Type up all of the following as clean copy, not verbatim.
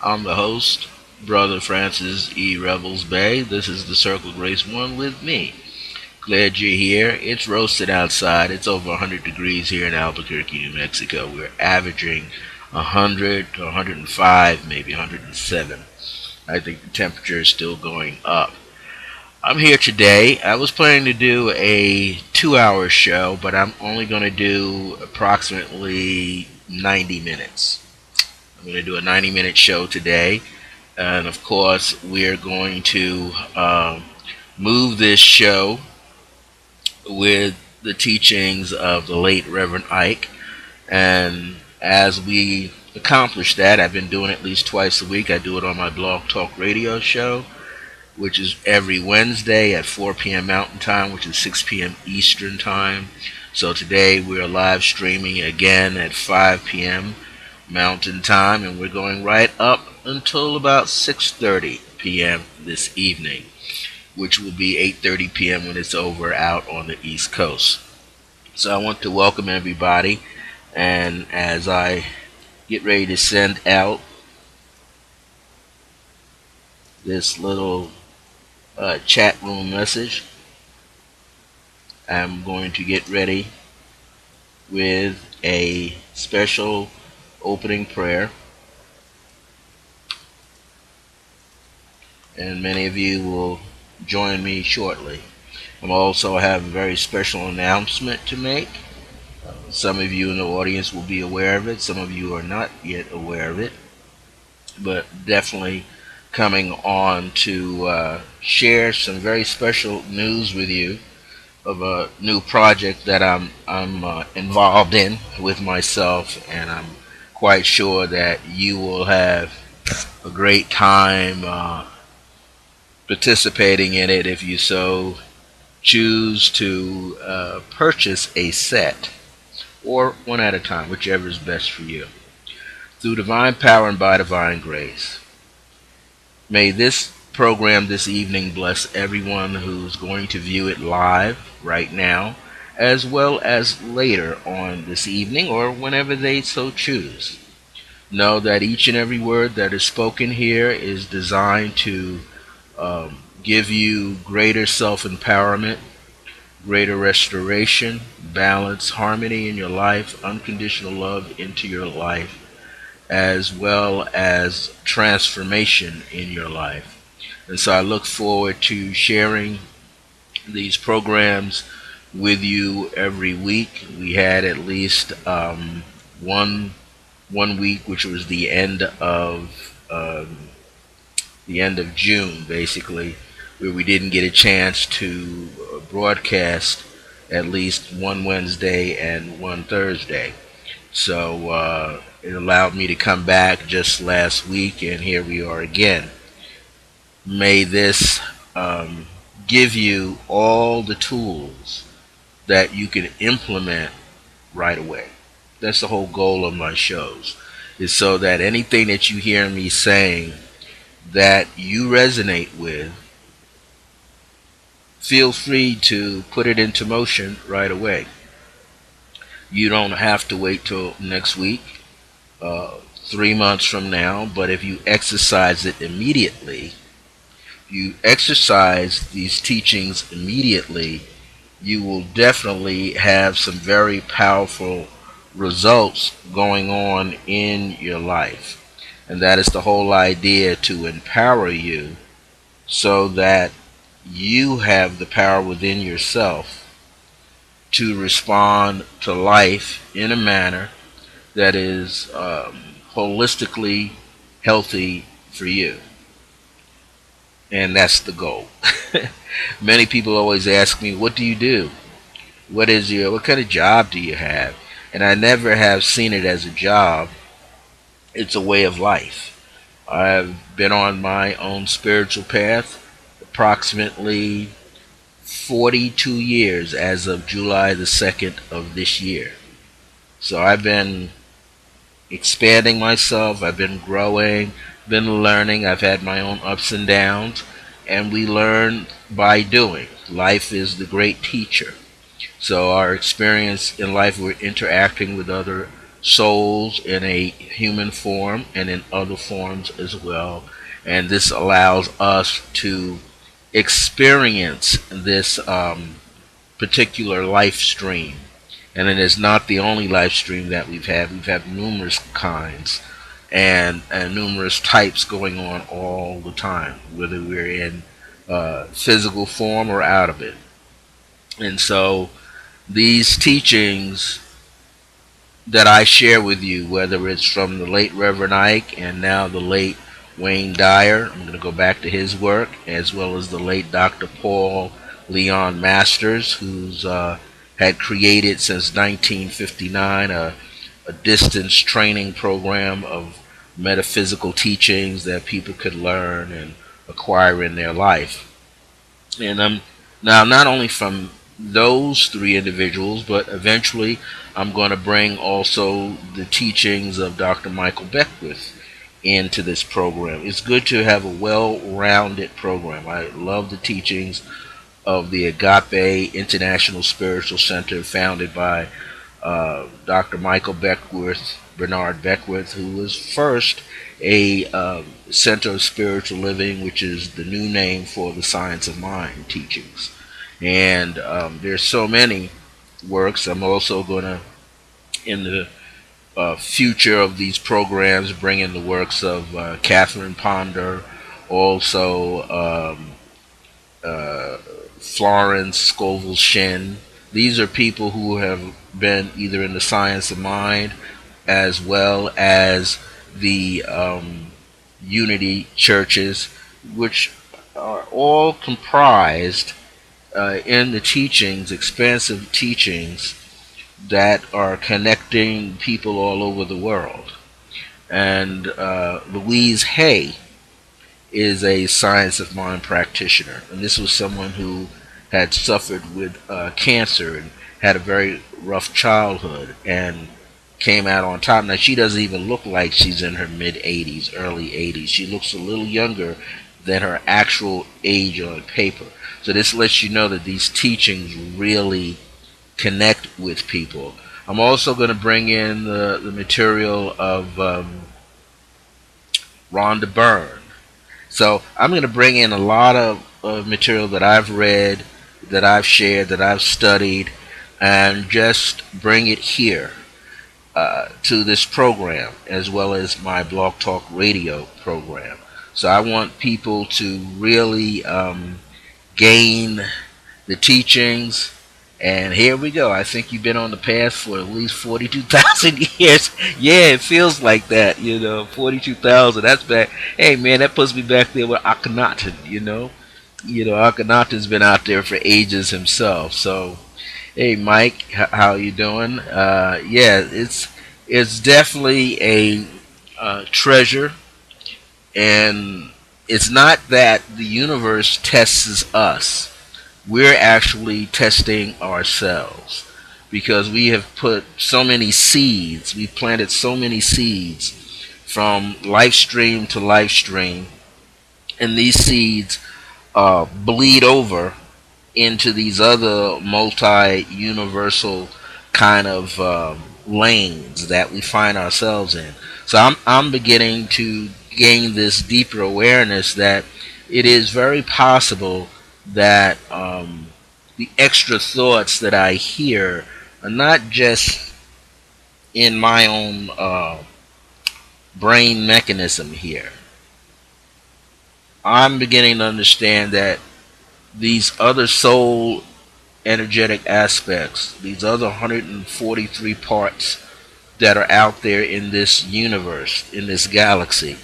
I'm the host, Brother Francis E. Revels Bey. This is the Circle Grace One with me. Glad you're here. It's roasted outside. It's over 100 degrees here in Albuquerque, New Mexico. We're averaging 100 to 105, maybe 107. I think the temperature is still going up. I'm here today. I was planning to do a 2 hour show, but I'm only going to do approximately 90 minutes. I'm going to do a 90-minute show today. And of course, we're going to move this show with the teachings of the late Reverend Ike. And as we accomplish that, I've been doing it at least twice a week. I do it on my blog talk radio show, which is every Wednesday at 4 p.m. Mountain Time, which is 6 p.m. Eastern Time. So today we're live streaming again at 5 p.m. Mountain Time, and we're going right up until about 6:30 p.m. this evening, which will be 8:30 p.m. when it's over out on the East Coast. So I want to welcome everybody, and as I get ready to send out this little chat room message, I'm going to get ready with a special opening prayer. And many of you will join me shortly. I also have a very special announcement to make. Some of you in the audience will be aware of it. Some of you are not yet aware of it. But definitely coming on to share some very special news with you of a new project that I'm involved in with myself, and I'm quite sure that you will have a great time participating in it if you so choose to purchase a set or one at a time, whichever is best for you. Through divine power and by divine grace, may this program this evening bless everyone who's going to view it live right now, as well as later on this evening or whenever they so choose. Know that each and every word that is spoken here is designed to give you greater self-empowerment, greater restoration, balance, harmony in your life, unconditional love into your life, as well as transformation in your life. And so I look forward to sharing these programs with you every week. We had at least one week, which was the end of June, basically, where we didn't get a chance to broadcast at least one Wednesday and one Thursday. So it allowed me to come back just last week, and here we are again. May this give you all the tools that you can implement right away. That's the whole goal of my shows, is so that anything that you hear me saying that you resonate with, feel free to put it into motion right away. You don't have to wait till next week, 3 months from now, but if you exercise it immediately, you exercise these teachings immediately, you will definitely have some very powerful results going on in your life. And that is the whole idea, to empower you so that you have the power within yourself to respond to life in a manner that is holistically healthy for you. And that's the goal. Many people always ask me, what do you do? What kind of job do you have? And I never have seen it as a job. It's a way of life. I've been on my own spiritual path approximately 42 years as of July the 2nd of this year. So I've been expanding myself, I've been growing, been learning, I've had my own ups and downs, and we learn by doing. Life is the great teacher. So our experience in life, we're interacting with other souls in a human form and in other forms as well. And this allows us to experience this particular life stream. And it is not the only life stream that we've had. We've had numerous kinds and numerous types going on all the time, whether we're in physical form or out of it. And so these teachings that I share with you, whether it's from the late Reverend Ike and now the late Wayne Dyer, I'm going to go back to his work, as well as the late Dr. Paul Leon Masters, who's had created since 1959 a distance training program of metaphysical teachings that people could learn and acquire in their life. And now not only from those three individuals, but eventually I'm going to bring also the teachings of Dr. Michael Beckwith into this program. It's good to have a well-rounded program. I love the teachings of the Agape International Spiritual Center, founded by Dr. Michael Beckwith, Bernard Beckwith, who was first a Center of Spiritual Living, which is the new name for the Science of Mind teachings. And there's so many works. I'm also going to, in the future of these programs, bring in the works of Catherine Ponder, also Florence Scovel Shinn. These are people who have been either in the Science of Mind as well as the Unity churches, which are all comprised in the teachings, expansive teachings that are connecting people all over the world. And Louise Hay is a Science of Mind practitioner, and this was someone who had suffered with cancer and had a very rough childhood and came out on top. Now, she doesn't even look like she's in her mid-80s, early 80s. She looks a little younger than her actual age on paper. So this lets you know that these teachings really connect with people. I'm also going to bring in the material of Rhonda Byrne. So I'm going to bring in a lot of material that I've read, that I've shared, that I've studied, and just bring it here to this program, as well as my Blog Talk Radio program. So I want people to really gain the teachings. And here we go. I think you've been on the path for at least 42,000 years. Yeah, it feels like that, 42,000. That's back. Hey, man, that puts me back there with Akhenaten, Akhenaten's been out there for ages himself. So, hey, Mike, how you doing? Yeah, it's definitely a treasure. And it's not that the universe tests us. We're actually testing ourselves, because we have put so many seeds, we've planted so many seeds from life stream to life stream, and these seeds bleed over into these other multi-universal kind of lanes that we find ourselves in. So I'm beginning to gain this deeper awareness that it is very possible that the extra thoughts that I hear are not just in my own brain mechanism here. I'm beginning to understand that these other soul energetic aspects, these other 143 parts that are out there in this universe, in this galaxy,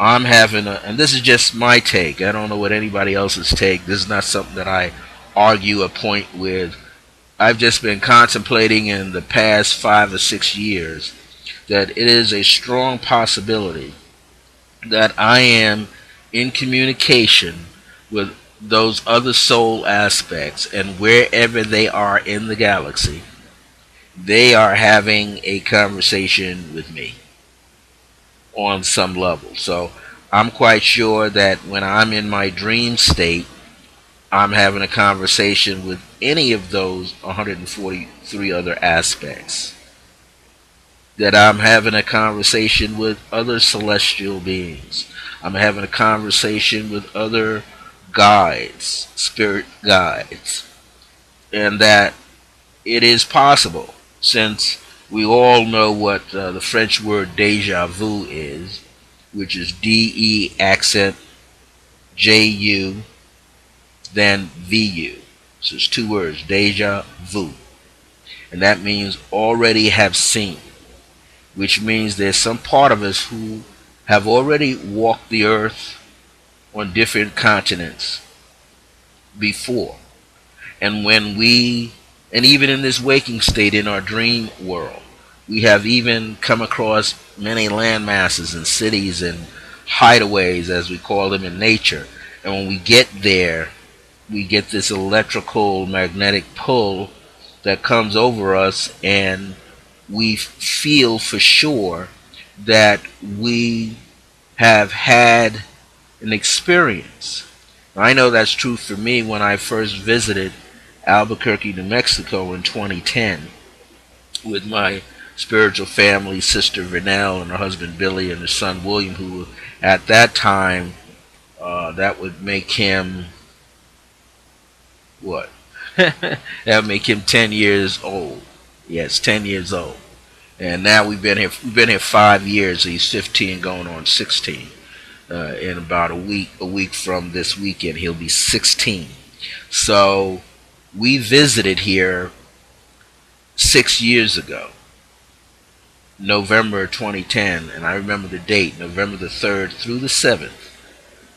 I'm having and this is just my take. I don't know what anybody else's take. This is not something that I argue a point with. I've just been contemplating in the past 5 or 6 years that it is a strong possibility that I am in communication with those other soul aspects, and wherever they are in the galaxy, they are having a conversation with me on some level. So I'm quite sure that when I'm in my dream state, I'm having a conversation with any of those 143 other aspects. that I'm having a conversation with other celestial beings. I'm having a conversation with other guides, spirit guides, and that it is possible, since we all know what the French word deja vu is, which is DE accent JU then VU. So it's two words, deja vu. And that means already have seen, which means there's some part of us who have already walked the earth on different continents before. And when we, and even in this waking state in our dream world, we have even come across many land masses and cities and hideaways, as we call them in nature. And when we get there, we get this electrical magnetic pull that comes over us, and we feel for sure that we have had an experience. I know that's true for me when I first visited Albuquerque, New Mexico in 2010 with my spiritual family, Sister Vernell and her husband Billy and her son William, who at that time, that would make him, what? That would make him 10 years old. Yes, 10 years old. And now we've been here 5 years, so he's 15 going on 16. In about a week from this weekend, he'll be 16. So we visited here 6 years ago, November 2010, and I remember the date, November the 3rd through the 7th.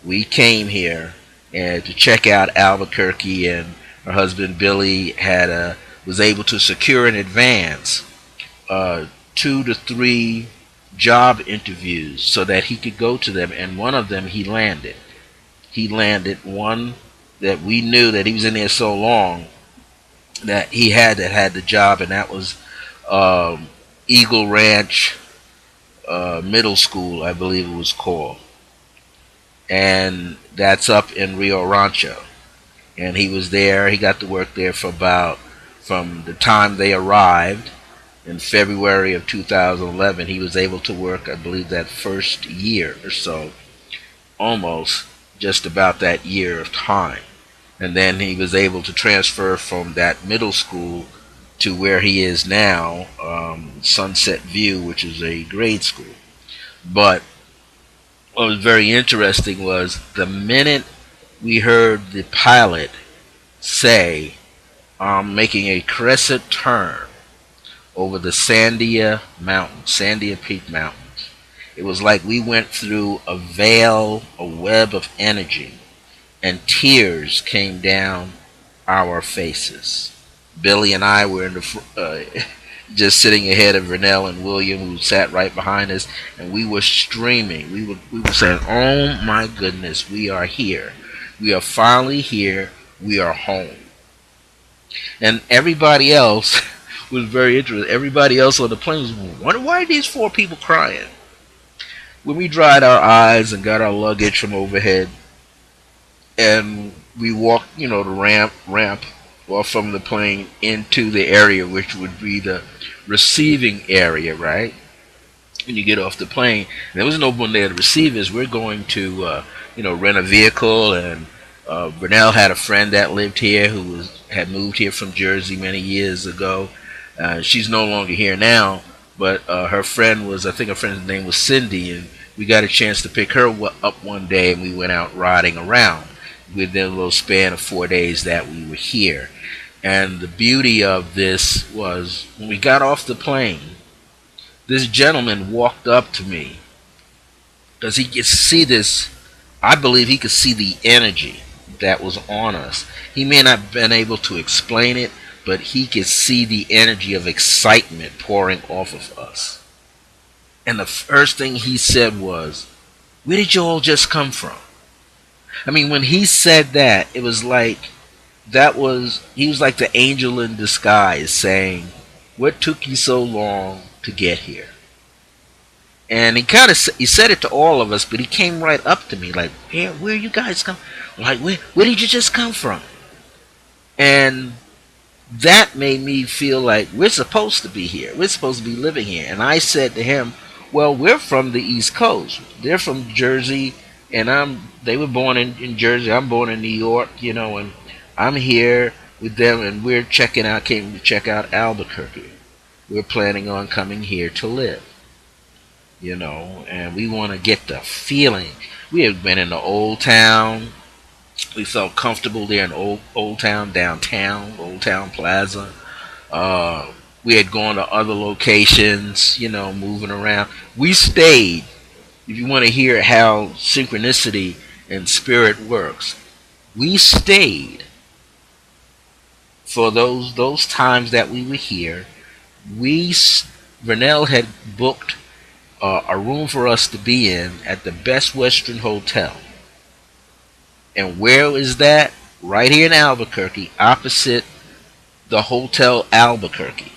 We came here and to check out Albuquerque, and her husband Billy was able to secure in advance 2 to 3 job interviews so that he could go to them, and one of them he landed. He landed one that we knew that he was in there so long that he had the job, and that was Eagle Ranch Middle School, I believe it was called, and that's up in Rio Rancho. And he was there. He got to work there for from the time they arrived in February of 2011. He was able to work, I believe, that first year or so, almost just about that year of time. And then he was able to transfer from that middle school to where he is now, Sunset View, which is a grade school. But what was very interesting was the minute we heard the pilot say, making a crescent turn over the Sandia Peak Mountains, it was like we went through a veil, a web of energy, and tears came down our faces. Billy and I were in the just sitting ahead of Vernell and William, who sat right behind us, and we were streaming. We were saying, "Oh my goodness, we are here. We are finally here. We are home." And everybody else was very interested. Everybody else on the plane was wondering, why are these 4 people crying? When we dried our eyes and got our luggage from overhead, and we walked, the ramp off from the plane into the area which would be the receiving area, right? When you get off the plane, there was no one there to receive us. We're going to, rent a vehicle, and Burnell had a friend that lived here who had moved here from Jersey many years ago. She's no longer here now, but her friend was, I think her friend's name was Cindy, and we got a chance to pick her up one day, and we went out riding around within a little span of 4 days that we were here. And the beauty of this was, when we got off the plane, this gentleman walked up to me, because he could see this, I believe he could see the energy that was on us. He may not have been able to explain it, but he could see the energy of excitement pouring off of us. And the first thing he said was, "Where did you all just come from?" I mean, when he said that, it was like, he was like the angel in disguise saying, "What took you so long to get here?" And he said it to all of us, but he came right up to me like, where you guys come? Like, where did you just come from? And That made me feel like we're supposed to be here. We're supposed to be living here. And I said to him, well, we're from the East Coast. They're from Jersey, and they were born in Jersey. I'm born in New York, and I'm here with them, and came to check out Albuquerque. We're planning on coming here to live, and we want to get the feeling. We have been in the old town. We felt comfortable there in old town, downtown, Old Town Plaza. We had gone to other locations, moving around. We stayed. If you want to hear how synchronicity and spirit works, we stayed for those times that we were here. Vernell had booked a room for us to be in at the Best Western Hotel. And where is that? Right here in Albuquerque, opposite the Hotel Albuquerque.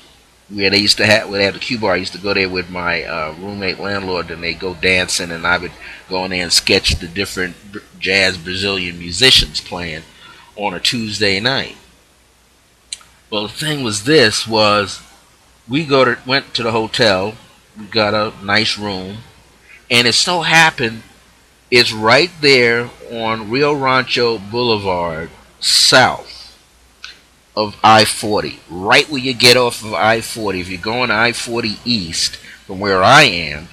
Where they have the Q bar. I used to go there with my roommate landlord, and they go dancing, and I would go in there and sketch the different jazz Brazilian musicians playing on a Tuesday night. Well, the thing was we went to the hotel, we got a nice room, and it so happened it's right there on Rio Rancho Boulevard, south of I-40, right where you get off of I-40. If you're going to I-40 East from where I am,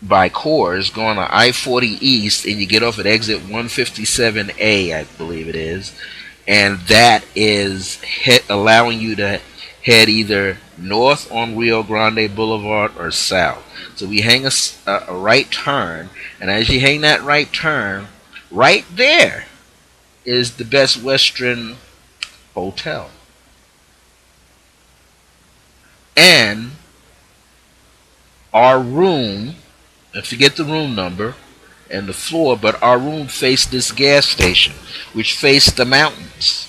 by Coors, going to I-40 East, and you get off at exit 157A, I believe it is, and that is allowing you to head either north on Rio Grande Boulevard or south. So we hang a right turn, and as you hang that right turn, right there is the Best Western Hotel. And our room, I forget the room number and the floor, but our room faced this gas station, which faced the mountains.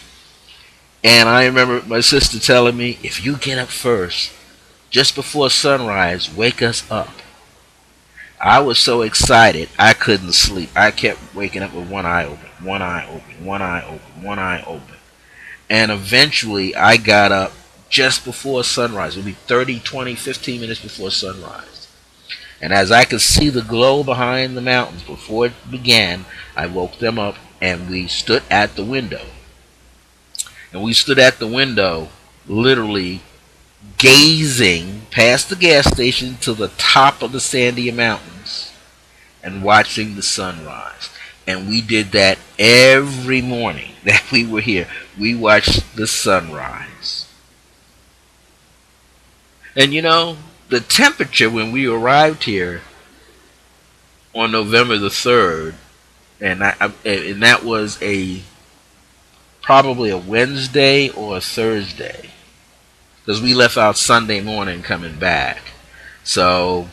And I remember my sister telling me, if you get up first, just before sunrise, wake us up. I was so excited, I couldn't sleep. I kept waking up with one eye open, one eye open, one eye open, one eye open. And eventually, I got up just before sunrise. It would be 30, 20, 15 minutes before sunrise. And as I could see the glow behind the mountains before it began, I woke them up, and we stood at the window. And we stood at the window, literally gazing past the gas station to the top of the Sandia Mountains and watching the sunrise. And we did that every morning that we were here. We watched the sunrise. And the temperature when we arrived here on November the 3rd, and that was probably a Wednesday or a Thursday, because we left out Sunday morning coming back. So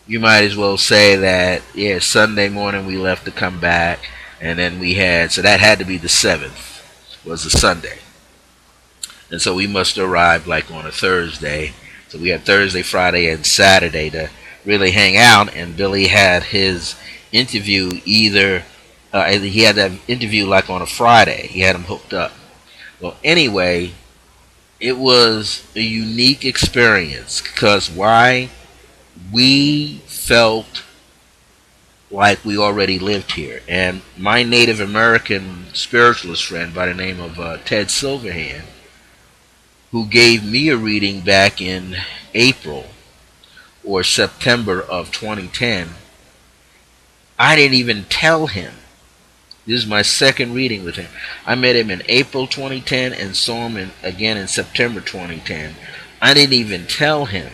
you might as well say that, Sunday morning we left to come back, and then so that had to be the 7th, was a Sunday. And so we must have arrived like on a Thursday. So we had Thursday, Friday, and Saturday to really hang out, and Billy had his interview he had that interview like on a Friday. He had him hooked up. Well, anyway, it was a unique experience, because why? We felt like we already lived here. And my Native American spiritualist friend by the name of Ted Silverhand, who gave me a reading back in April or September of 2010, I didn't even tell him. This is my second reading with him. I met him in April 2010 and saw him again in September 2010. I didn't even tell him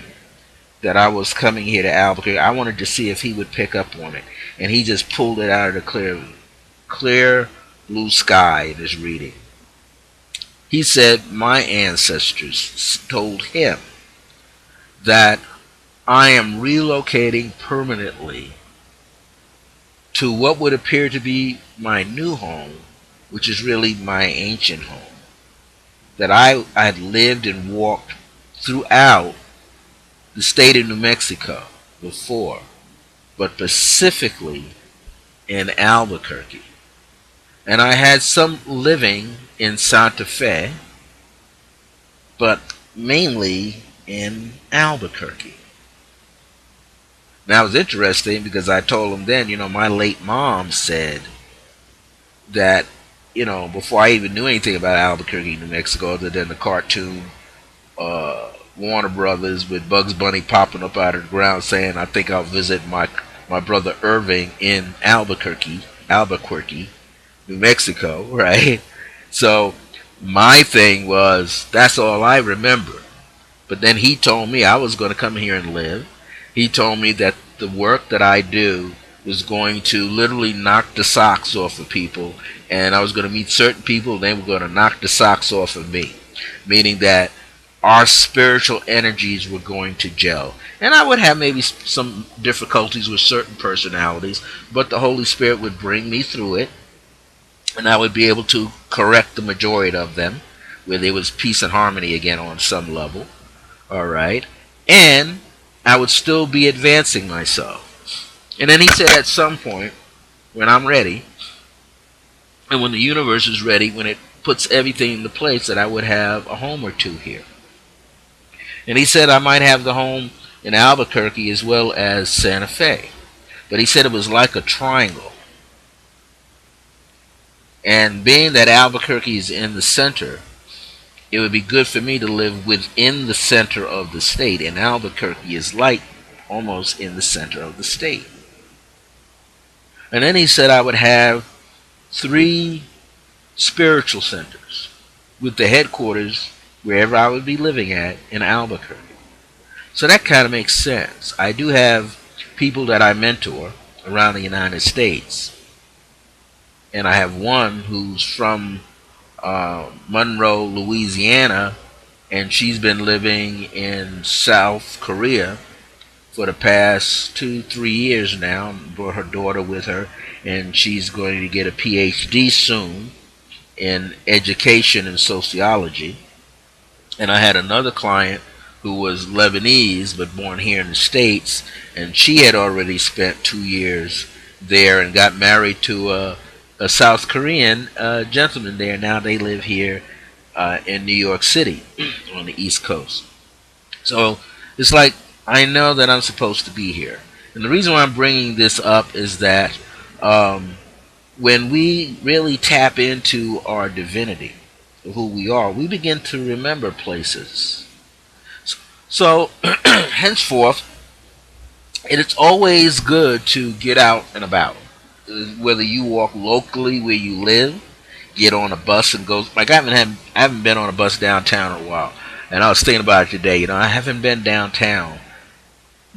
that I was coming here to Albuquerque. I wanted to see if he would pick up on it. And he just pulled it out of the clear blue sky in his reading. He said my ancestors told him that I am relocating permanently to what would appear to be my new home, which is really my ancient home, that I had lived and walked throughout the state of New Mexico before, but specifically in Albuquerque. And I had some living in Santa Fe, but mainly in Albuquerque. Now it was interesting because I told him then, my late mom said that, before I even knew anything about Albuquerque, New Mexico, other than the cartoon Warner Brothers with Bugs Bunny popping up out of the ground saying, "I think I'll visit my brother Irving in Albuquerque, New Mexico," right? So my thing was that's all I remember. But then he told me I was going to come here and live. He told me that the work that I do was going to literally knock the socks off of people, and I was going to meet certain people, and they were going to knock the socks off of me, meaning that our spiritual energies were going to gel. And I would have maybe some difficulties with certain personalities, but the Holy Spirit would bring me through it, and I would be able to correct the majority of them, where there was peace and harmony again on some level. All right. And I would still be advancing myself. And then he said at some point, when I'm ready, and when the universe is ready, when it puts everything into place, that I would have a home or two here. And he said I might have the home in Albuquerque as well as Santa Fe. But he said it was like a triangle. And being that Albuquerque is in the center, it would be good for me to live within the center of the state. And Albuquerque is like almost in the center of the state. And then he said I would have 3 spiritual centers with the headquarters wherever I would be living at in Albuquerque. So that kind of makes sense. I do have people that I mentor around the United States. And I have one who's from Monroe, Louisiana, and she's been living in South Korea for the past 2-3 years now. Brought her daughter with her, and she's going to get a PhD soon in education and sociology. And I had another client who was Lebanese but born here in the States, and she had already spent 2 years there and got married to a South Korean gentleman there. Now they live here in New York City on the East Coast. So it's like I know that I'm supposed to be here. And the reason why I'm bringing this up is that when we really tap into our divinity, who we are, we begin to remember places. So henceforth, it is always good to get out and about. Whether you walk locally where you live, get on a bus and go. Like I haven't been on a bus downtown in a while, and I was thinking about it today. I haven't been downtown,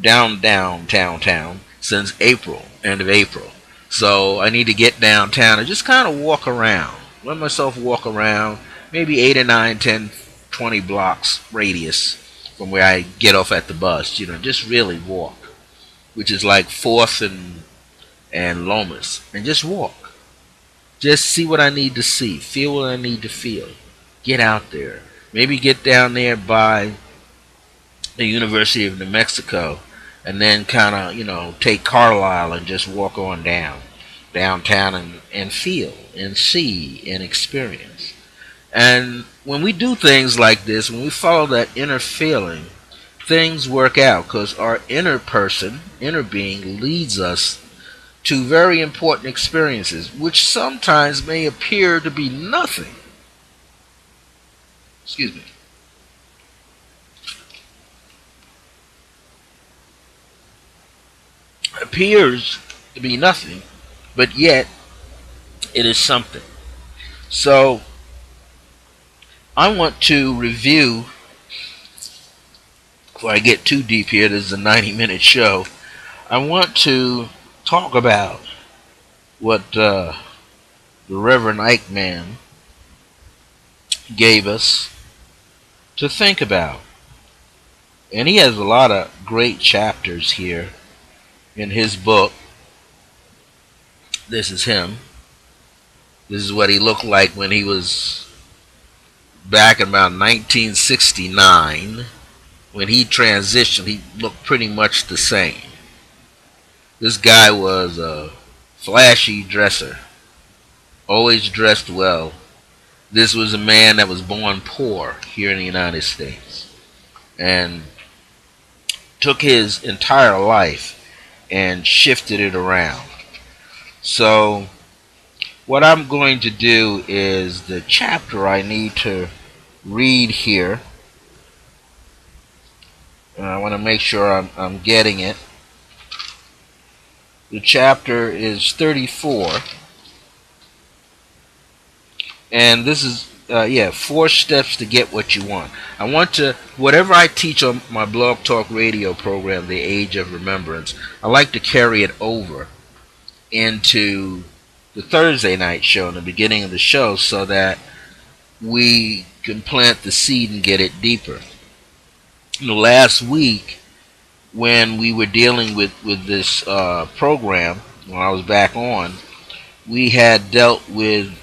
downtown since April, end of April. So I need to get downtown and just kind of walk around. Let myself walk around, maybe 8 or 9, 10, 20 blocks radius from where I get off at the bus. Just really walk, which is like 4th and Lomas, and just walk. Just see what I need to see, feel what I need to feel. Get out there. Maybe get down there by the University of New Mexico, and then kind of, take Carlisle and just walk on downtown and feel and see and experience. And when we do things like this, when we follow that inner feeling, things work out because our inner person, inner being leads us to very important experiences, which sometimes may appear to be nothing. Excuse me. Appears to be nothing, but yet it is something. So I want to review, before I get too deep here, this is a 90-minute show. I want to talk about what the Reverend Eichmann gave us to think about. And he has a lot of great chapters here in his book. This is him. This is what he looked like when he was back in about 1969. When he transitioned, he looked pretty much the same. This guy was a flashy dresser, always dressed well, This was a man that was born poor here in the United States and took his entire life and shifted it around. So what I'm going to do is the chapter I need to read here. And I want to make sure I'm getting it. The chapter is 34. And this is, 4 steps to get what you want. I want to, whatever I teach on my Blog Talk Radio program, The Age of Remembrance, I like to carry it over into the Thursday night show in the beginning of the show so that we can plant the seed and get it deeper. Last week, when we were dealing with this program, when I was back on, we had dealt with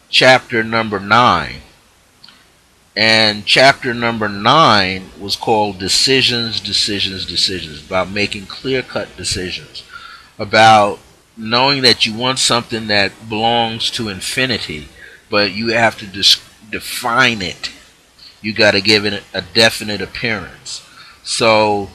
chapter number 9. And chapter number 9 was called Decisions, Decisions, Decisions, about making clear-cut decisions, about knowing that you want something that belongs to infinity, but you have to define it. You got to give it a definite appearance. So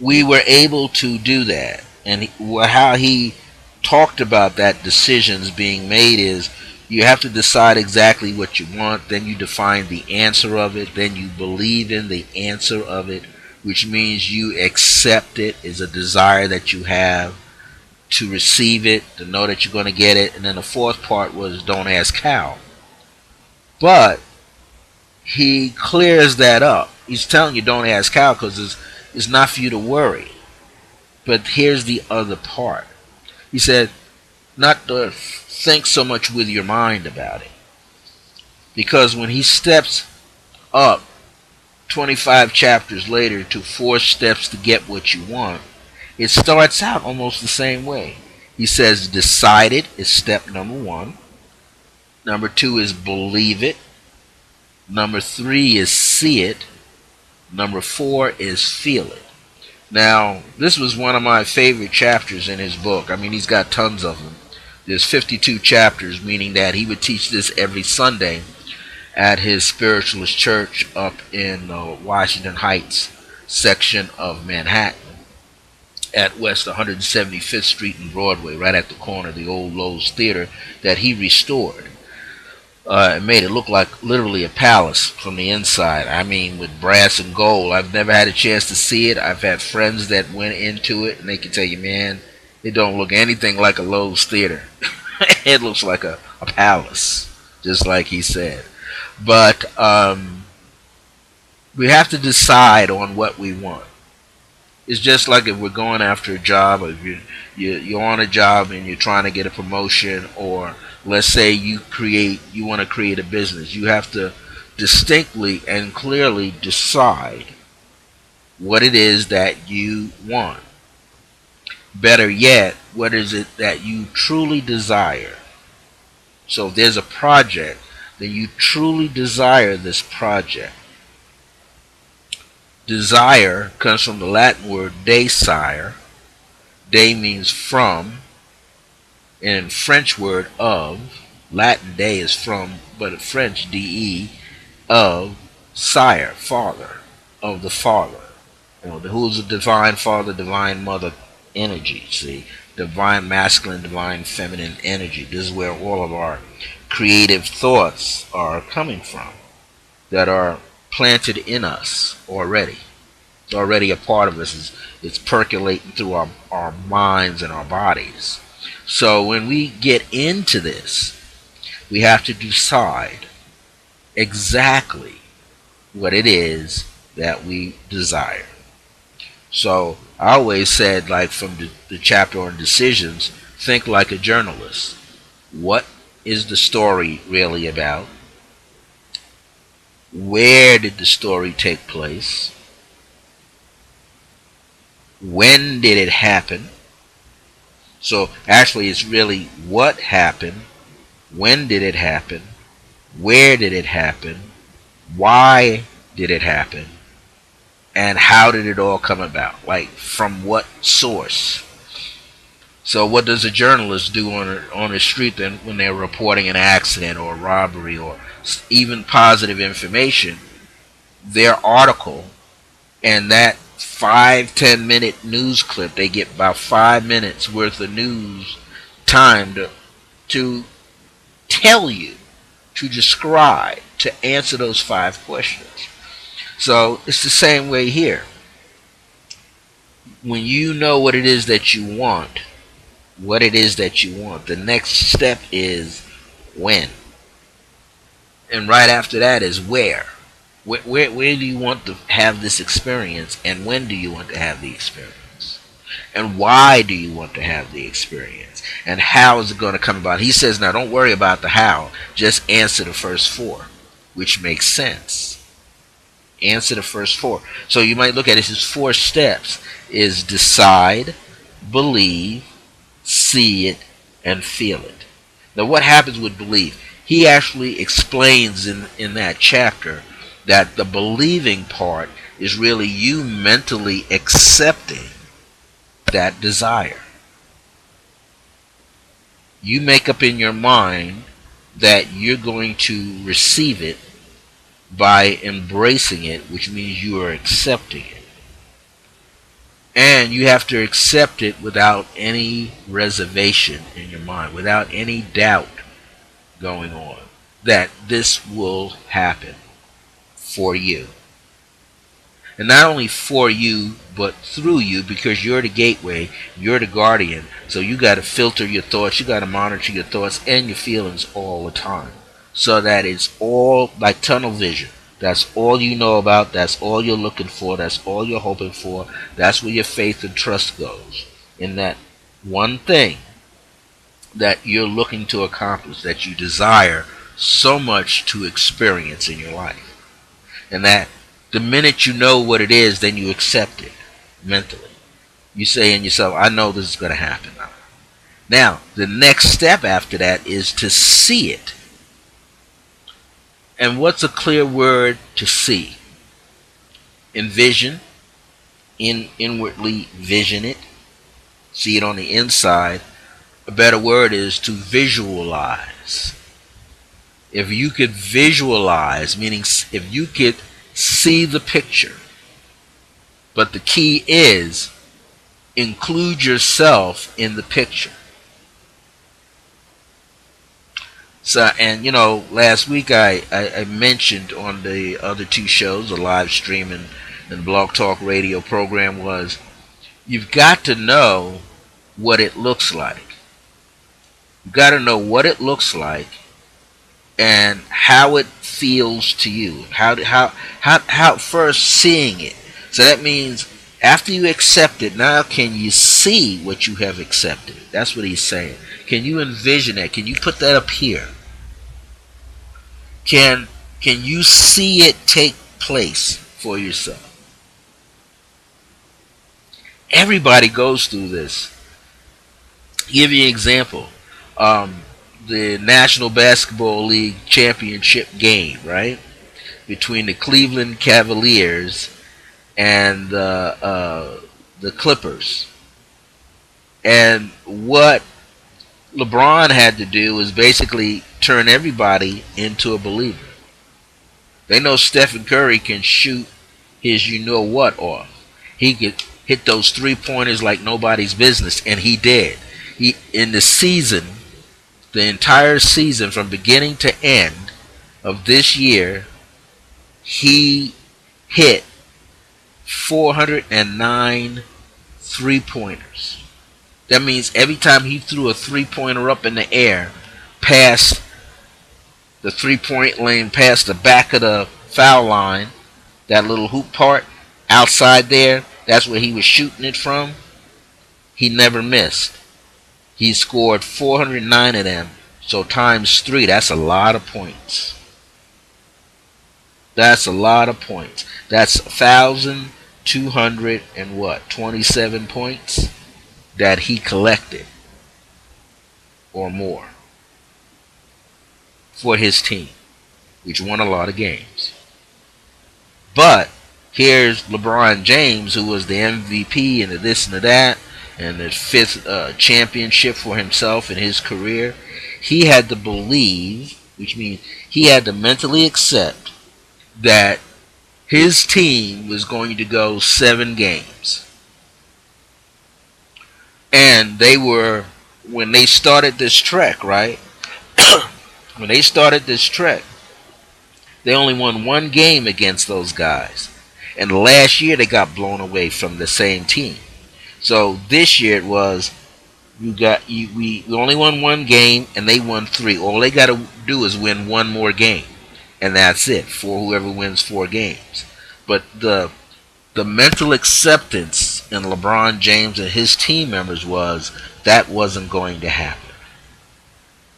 we were able to do that. And how he talked about that decisions being made is you have to decide exactly what you want, then you define the answer of it, then you believe in the answer of it, which means you accept it as a desire that you have to receive it, to know that you're going to get it. And then the fourth part was don't ask how. But he clears that up. He's telling you don't ask how because it's not for you to worry. But here's the other part. He said not to think so much with your mind about it. Because when he steps up 25 chapters later to 4 steps to get what you want, it starts out almost the same way. He says decide it is step number 1. Number 2 is believe it. Number 3 is see it. Number 4 is feel it. Now, this was one of my favorite chapters in his book. I mean, he's got tons of them. There's 52 chapters, meaning that he would teach this every Sunday at his spiritualist church up in Washington Heights section of Manhattan at West 175th Street and Broadway, right at the corner of the old Lowe's Theater that he restored. It made it look like literally a palace from the inside. I mean, with brass and gold. I've never had a chance to see it. I've had friends that went into it, and they can tell you, man, it don't look anything like a Lowe's Theater. It looks like a palace, just like he said. But we have to decide on what we want. It's just like if we're going after a job, or if you're on a job and you're trying to get a promotion, or let's say you want to create a business. You have to distinctly and clearly decide what it is that you want. Better yet, what is it that you truly desire? So if there's a project, then you truly desire this project. Desire comes from the Latin word desire. De means from, and in French word of. Latin de is from, but in French de, of sire, father, of the father. Who's the divine father, divine mother energy, see? Divine masculine, divine feminine energy. This is where all of our creative thoughts are coming from, that are planted in us already. It's already a part of us. It's percolating through our minds and our bodies. So when we get into this, we have to decide exactly what it is that we desire. So I always said, like from the chapter on decisions, think like a journalist. What is the story really about? Where did the story take place? When did it happen? So actually it's really what happened, when did it happen, where did it happen, why did it happen, and how did it all come about? Like from what source? So what does a journalist do on the street then when they're reporting an accident or a robbery or even positive information? Their article and that 5-10 minute news clip, they get about 5 minutes worth of news time to tell you, to describe, to answer those 5 questions. So it's the same way here. When you know what it is that you want, the next step is when. And right after that is where. Where do you want to have this experience, and when do you want to have the experience? And why do you want to have the experience? And how is it going to come about? He says, now don't worry about the how, just answer the first 4, which makes sense. Answer the first 4. So you might look at it as 4 steps is decide, believe, see it, and feel it. Now what happens with belief? He actually explains in that chapter that the believing part is really you mentally accepting that desire. You make up in your mind that you're going to receive it by embracing it, which means you are accepting it. And you have to accept it without any reservation in your mind, without any doubt going on that this will happen for you. And not only for you, but through you, because you're the gateway, you're the guardian. So you got to filter your thoughts, you got to monitor your thoughts and your feelings all the time, so that it's all like tunnel vision. That's all you know about, that's all you're looking for, that's all you're hoping for. That's where your faith and trust goes, in that one thing that you're looking to accomplish, that you desire so much to experience in your life. And that the minute you know what it is, then you accept it mentally. You say in yourself, I know this is going to happen now. Now, the next step after that is to see it. And what's a clear word to see? Envision, inwardly vision it, see it on the inside. A better word is to visualize. If you could visualize, meaning if you could see the picture, but the key is include yourself in the picture. So, and last week I mentioned on the other 2 shows, the live stream and Blog Talk Radio program, was you've got to know what it looks like. You've got to know what it looks like and how it feels to you. How first seeing it. So that means after you accept it, now can you see what you have accepted? That's what he's saying. Can you envision that? Can you put that up here? Can you see it take place for yourself? Everybody goes through this. I'll give you an example. The National Basketball League championship game, right? Between the Cleveland Cavaliers and the Clippers. And what LeBron had to do was basically turn everybody into a believer. They know Stephen Curry can shoot his you-know-what off. He could hit those 3-pointers like nobody's business, and he did. In the season, the entire season from beginning to end of this year, he hit 409 3-pointers. That means every time he threw a 3-pointer up in the air, past the 3-point lane, past the back of the foul line, that little hoop part outside there, that's where he was shooting it from, he never missed. He scored 409 of them. So times 3, that's a lot of points. That's a lot of points. That's 1,227 points that he collected or more for his team, which won a lot of games. But here's LeBron James, who was the MVP and the this and the that, and his fifth championship for himself in his career, he had to believe, which means he had to mentally accept that his team was going to go 7 games. And they were, when they started this trek, right? When they started this trek, they only won 1 game against those guys. And last year they got blown away from the same team. So this year it was, we only won 1 game and they won 3. All they got to do is win 1 more game, and that's it for whoever wins 4 games. But the mental acceptance in LeBron James and his team members was that wasn't going to happen.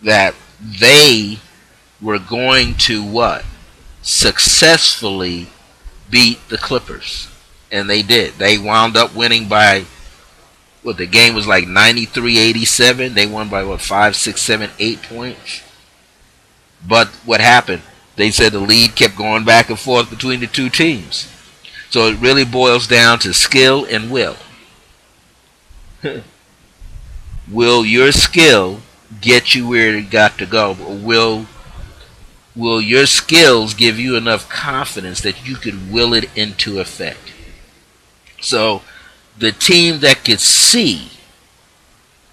That they were going to what? Successfully beat the Clippers. And they did. They wound up winning by, what, the game was like 93-87. They won by what, 5, 6, 7, 8 points. But what happened? They said the lead kept going back and forth between the two teams. So it really boils down to skill and will. Will your skill get you where it got to go? Or will your skills give you enough confidence that you could will it into effect? So the team that could see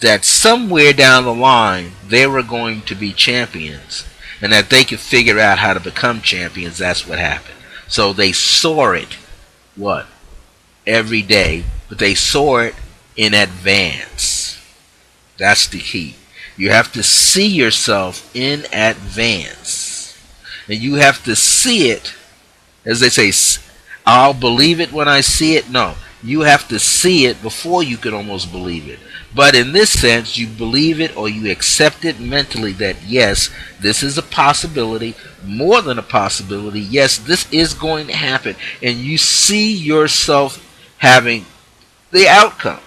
that somewhere down the line they were going to be champions and that they could figure out how to become champions, that's what happened. So they saw it, what? Every day, but they saw it in advance. That's the key. You have to see yourself in advance. And you have to see it, as they say, I'll believe it when I see it. No, you have to see it before you can almost believe it. But in this sense, you believe it or you accept it mentally that yes, this is a possibility, more than a possibility. Yes, this is going to happen. And you see yourself having the outcome,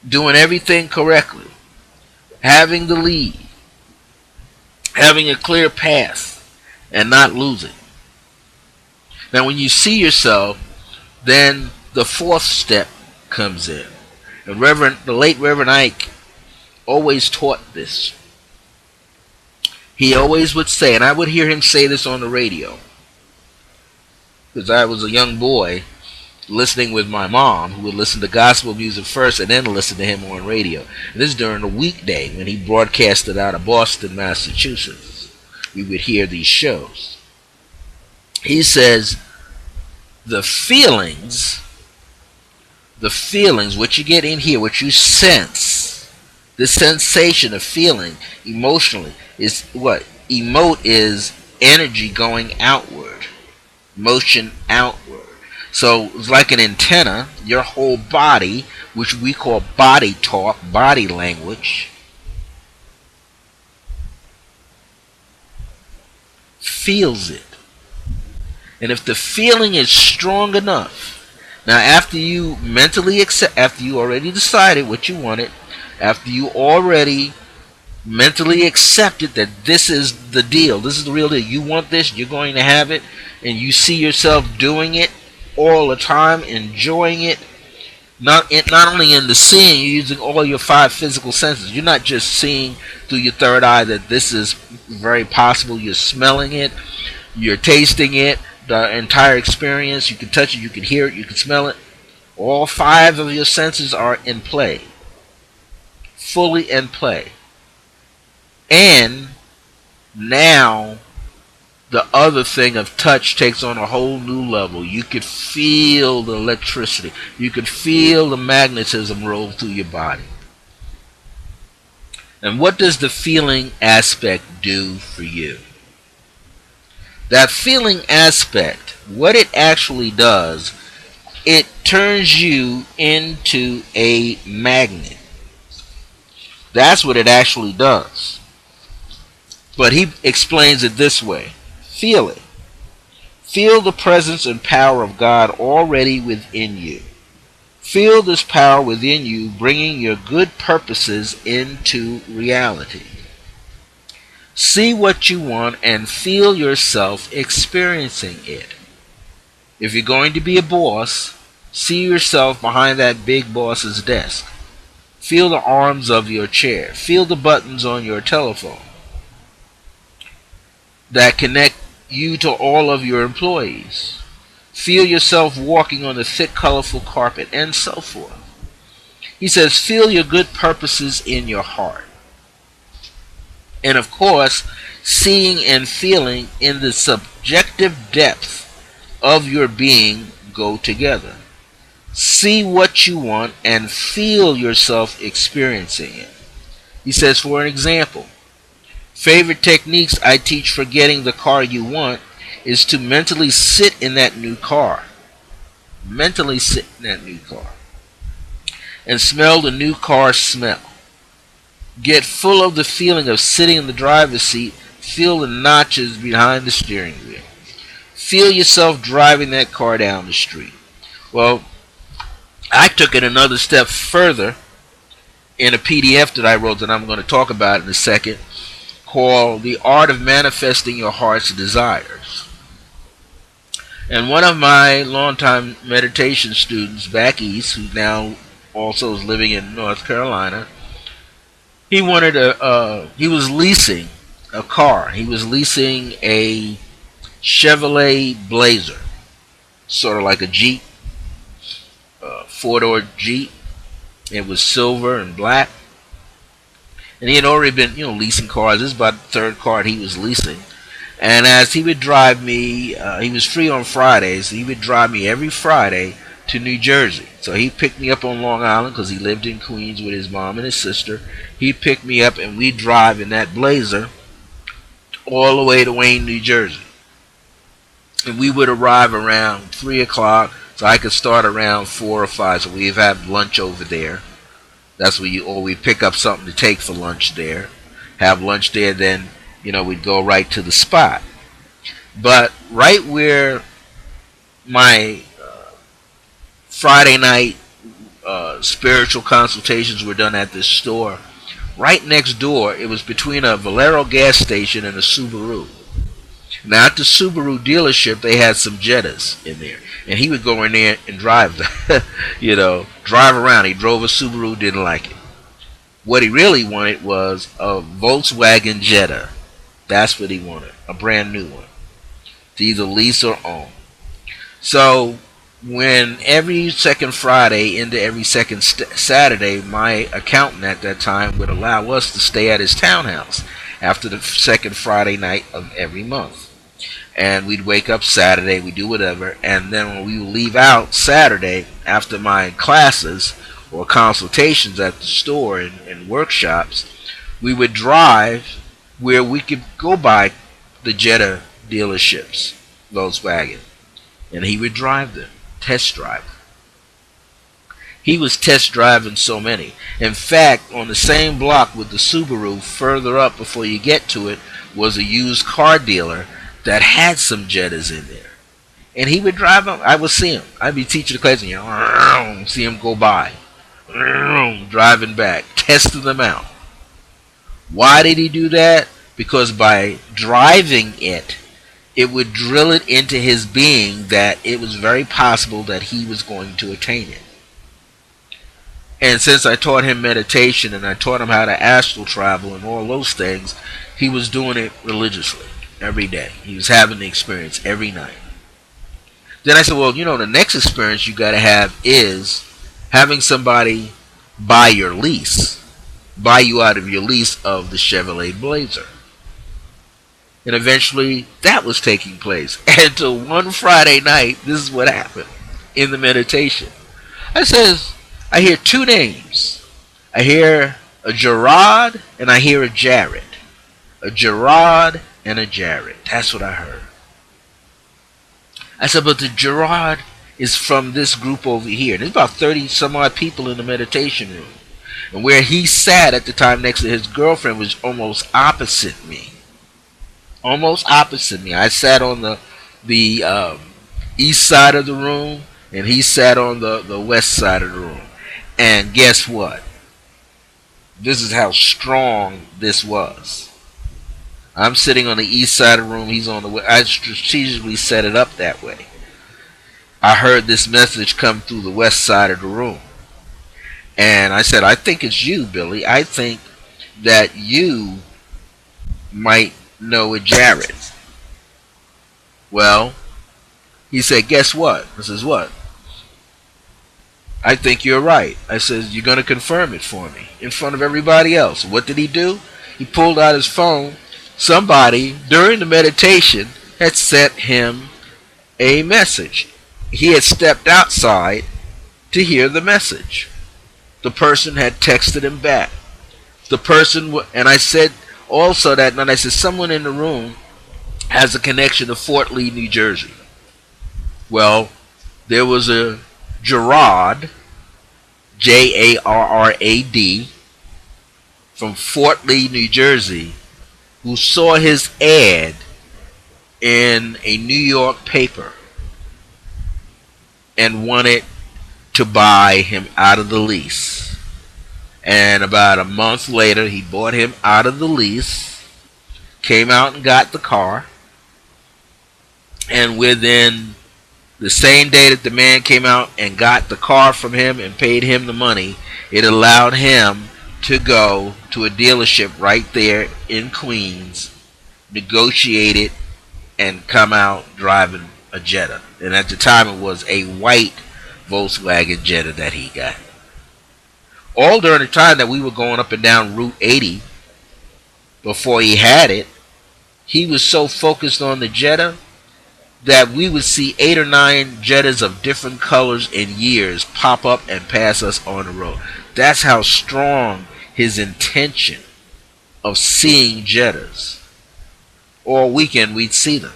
doing everything correctly, having the lead, having a clear path, and not losing. Now, when you see yourself, then the 4th step comes in. And the late Reverend Ike always taught this. He always would say, and I would hear him say this on the radio, because I was a young boy listening with my mom, who would listen to gospel music first and then listen to him on radio. And this is during a weekday when he broadcasted out of Boston, Massachusetts. We would hear these shows. He says, the feelings, what you get in here, what you sense, the sensation of feeling emotionally is what? Emote is energy going outward, motion outward. So it's like an antenna. Your whole body, which we call body talk, body language, feels it. And if the feeling is strong enough, now after you mentally accept, after you already decided what you wanted, after you already mentally accepted that this is the deal, this is the real deal, you want this, you're going to have it, and you see yourself doing it all the time, enjoying it, not only in the seeing, you're using all your 5 physical senses. You're not just seeing through your 3rd eye that this is very possible. You're smelling it, you're tasting it, the entire experience. You can touch it, you can hear it, you can smell it. All 5 of your senses are in play, fully in play. And now the other thing of touch takes on a whole new level. You could feel the electricity. You could feel the magnetism roll through your body. And what does the feeling aspect do for you? That feeling aspect, what it actually does, it turns you into a magnet. That's what it actually does. But he explains it this way. Feel it. Feel the presence and power of God already within you. Feel this power within you bringing your good purposes into reality. See what you want and feel yourself experiencing it. If you're going to be a boss, See yourself behind that big boss's desk. Feel the arms of your chair. Feel the buttons on your telephone that connect you to all of your employees. Feel yourself walking on the thick, colorful carpet, and so forth. He says, feel your good purposes in your heart. And of course, seeing and feeling in the subjective depth of your being go together. See what you want and feel yourself experiencing it. He says, for an example, favorite techniques I teach for getting the car you want is to mentally sit in that new car. Mentally sit in that new car. And smell the new car smell. Get full of the feeling of sitting in the driver's seat. Feel the notches behind the steering wheel. Feel yourself driving that car down the street. Well, I took it another step further in a PDF that I wrote that I'm going to talk about in a second, called The Art of Manifesting Your Heart's Desires. And one of my longtime meditation students back east, who now also is living in North Carolina, he was leasing a car. He was leasing a Chevrolet Blazer, sort of like a Jeep, four-door Jeep. It was silver and black. And he had already been, leasing cars. This is about the third car he was leasing. And as he would drive me, he was free on Fridays. He would drive me every Friday to New Jersey. So he picked me up on Long Island because he lived in Queens with his mom and his sister. He'd pick me up and we'd drive in that Blazer all the way to Wayne, New Jersey. And we would arrive around 3 o'clock, so I could start around 4 or 5. So we'd have lunch over there. That's where we'd pick up something to take for lunch there. Have lunch there, then, we'd go right to the spot. But right where my Friday night spiritual consultations were done at this store, right next door, it was between a Valero gas station and a Subaru. Now at the Subaru dealership, they had some Jettas in there, and he would go in there and drive drive around. He drove a Subaru, didn't like it. What he really wanted was a Volkswagen Jetta. That's what he wanted, a brand new one, to either lease or own. So when every second Friday into every second Saturday, my accountant at that time would allow us to stay at his townhouse after the second Friday night of every month. And we'd wake up Saturday, we'd do whatever, and then when we would leave out Saturday after my classes or consultations at the store and workshops, we would drive where we could go by the Jetta dealerships, Volkswagen, and he would drive them, test drive. He was test driving so many. In fact, on the same block with the Subaru, further up before you get to it, was a used car dealer that had some Jettas in there. And he would drive them. I would see him. I'd be teaching the class and see him go by. Driving back, testing them out. Why did he do that? Because by driving it, it would drill it into his being that it was very possible that he was going to attain it. And since I taught him meditation and I taught him how to astral travel and all those things, he was doing it religiously every day. He was having the experience every night. Then I said, well, the next experience you got to have is having somebody buy you out of your lease of the Chevrolet Blazer. And eventually that was taking place. And until one Friday night, this is what happened in the meditation. I hear two names. I hear a Gerard and I hear a Jared. A Gerard and a Jared. That's what I heard. I said, but the Gerard is from this group over here. There's about 30 some odd people in the meditation room. And where he sat at the time next to his girlfriend was almost opposite me. Almost opposite me. I sat on the east side of the room, and he sat on the west side of the room. And guess what? This is how strong this was. I'm sitting on the east side of the room. He's on the west. I strategically set it up that way. I heard this message come through the west side of the room. And I said, I think it's you, Billy. I think that you might know a Jared. Well, he said, guess what? I says, what? I think you're right. I says, you're going to confirm it for me in front of everybody else. What did he do? He pulled out his phone. Somebody, during the meditation, had sent him a message. He had stepped outside to hear the message. The person had texted him back. The person, and I said also that night, I said, someone in the room has a connection to Fort Lee, New Jersey. Well, there was a Gerard, Jarrad, from Fort Lee, New Jersey, who saw his ad in a New York paper and wanted to buy him out of the lease. And about a month later, he bought him out of the lease, came out and got the car, and within the same day that the man came out and got the car from him and paid him the money, it allowed him to go to a dealership right there in Queens, negotiate it, and come out driving a Jetta. And at the time it was a white Volkswagen Jetta that he got. All during the time that we were going up and down Route 80 before he had it, he was so focused on the Jetta that we would see 8 or 9 Jettas of different colors and years pop up and pass us on the road. That's how strong his intention of seeing Jettas. All weekend we'd see them.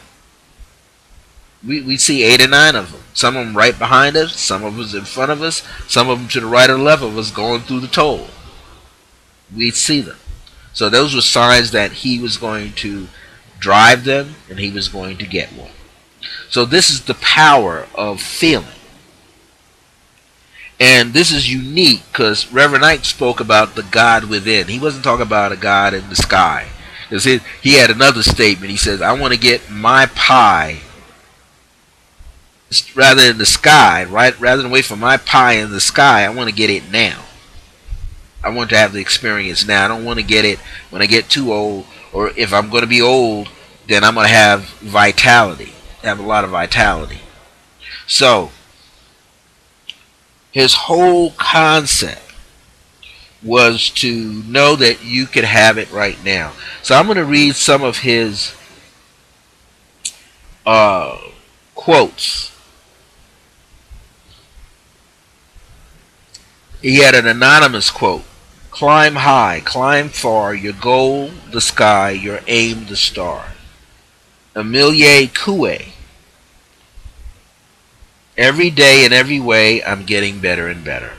We'd see 8 or 9 of them. Some of them right behind us, some of us in front of us, some of them to the right or left of us going through the toll. We'd see them. So those were signs that he was going to drive them and he was going to get one. So this is the power of feeling. And this is unique because Reverend Ike spoke about the God within. He wasn't talking about a God in the sky. Because he had another statement. He says, I want to get my pie rather in the sky, right? Rather than wait for my pie in the sky, I want to get it now. I want to have the experience now. I don't want to get it when I get too old, or if I'm going to be old, then I'm going to have vitality. Have a lot of vitality. So his whole concept was to know that you could have it right now. So I'm going to read some of his quotes. He had an anonymous quote. Climb high, climb far, your goal the sky, your aim the star. Emilie Coué. Every day in every way I'm getting better and better.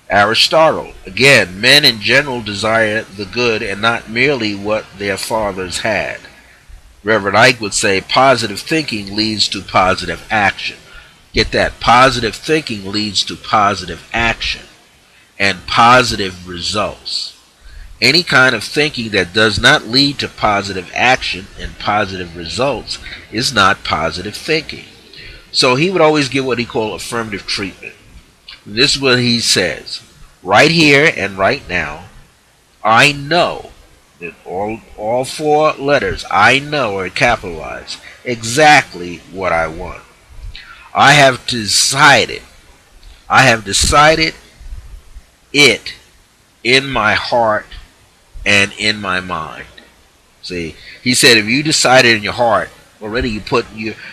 Aristotle. Again, men in general desire the good and not merely what their fathers had. Reverend Ike would say positive thinking leads to positive action. Get that? Positive thinking leads to positive action and positive results. Any kind of thinking that does not lead to positive action and positive results is not positive thinking. So he would always give what he called affirmative treatment. This is what he says. Right here and right now, I know that all 4 letters I know are capitalized exactly what I want. I have decided it in my heart and in my mind. See, he said if you decided in your heart, already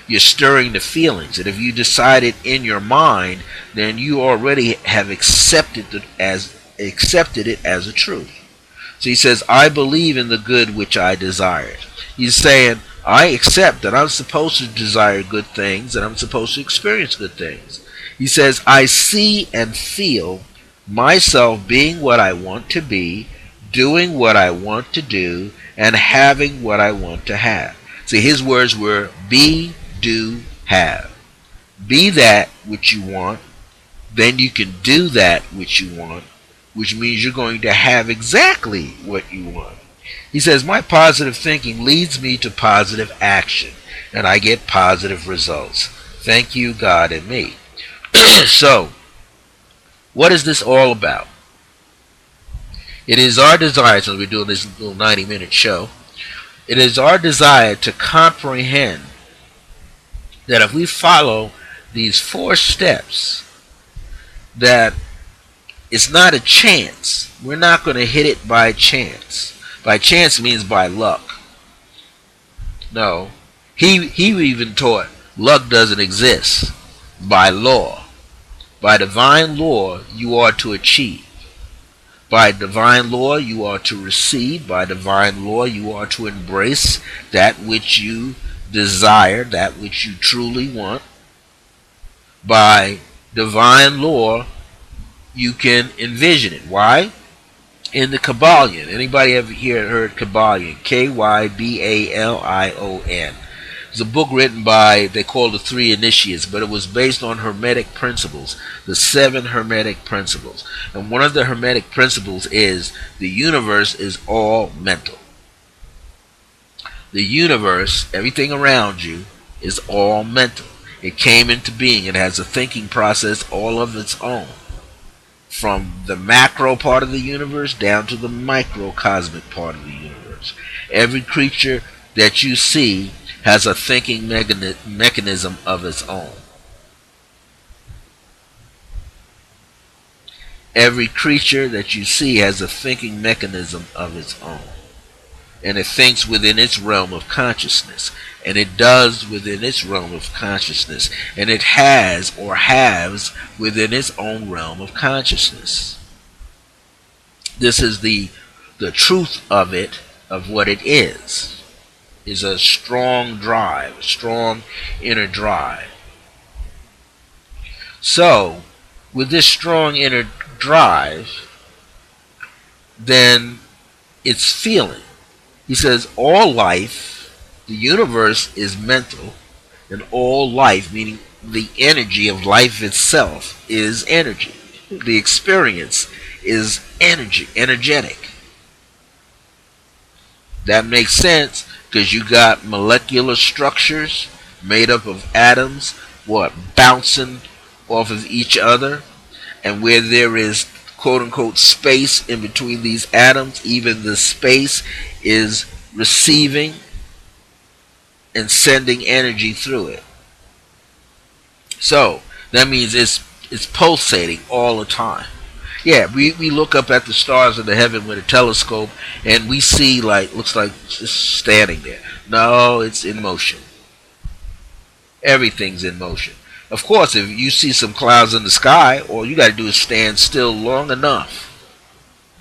you're stirring the feelings, and if you decided in your mind, then you already have accepted it as a truth. So he says, I believe in the good which I desire. He's saying, I accept that I'm supposed to desire good things and I'm supposed to experience good things. He says, I see and feel myself being what I want to be, doing what I want to do, and having what I want to have. See, his words were be, do, have. Be that which you want, then you can do that which you want, which means you're going to have exactly what you want. He says, my positive thinking leads me to positive action, and I get positive results. Thank you, God, and me. So, what is this all about? It is our desire, since we're doing this little 90-minute show, it is our desire to comprehend that if we follow these 4 steps, that it's not a chance. We're not going to hit it by chance. By chance means by luck. No. He even taught luck doesn't exist. By law. By divine law, you are to achieve. By divine law, you are to receive. By divine law, you are to embrace that which you desire, that which you truly want. By divine law, you can envision it. Why? In the Kabbalion. Anybody ever heard Kabbalion? Kybalion. It's a book written by, they call the 3 initiates, but it was based on Hermetic principles, the 7 Hermetic principles. And one of the Hermetic principles is the universe is all mental. The universe, everything around you, is all mental. It came into being. It has a thinking process all of its own. From the macro part of the universe down to the microcosmic part of the universe. Every creature that you see has a thinking mechanism of its own. Every creature that you see has a thinking mechanism of its own. And it thinks within its realm of consciousness. And it does within its realm of consciousness. And it has or halves within its own realm of consciousness. This is the truth of it, of what it is a strong drive, a strong inner drive. So, with this strong inner drive, then it's feeling. He says all life, the universe is mental, and all life, meaning the energy of life itself, is energy. The experience is energy, energetic. That makes sense because you got molecular structures made up of atoms, bouncing off of each other, and where there is quote-unquote space in between these atoms, even the space is receiving and sending energy through it. So that means it's pulsating all the time. Yeah, we look up at the stars in the heaven with a telescope and we see looks like it's standing there. No, it's in motion. Everything's in motion. Of course, if you see some clouds in the sky, all you got to do is stand still long enough.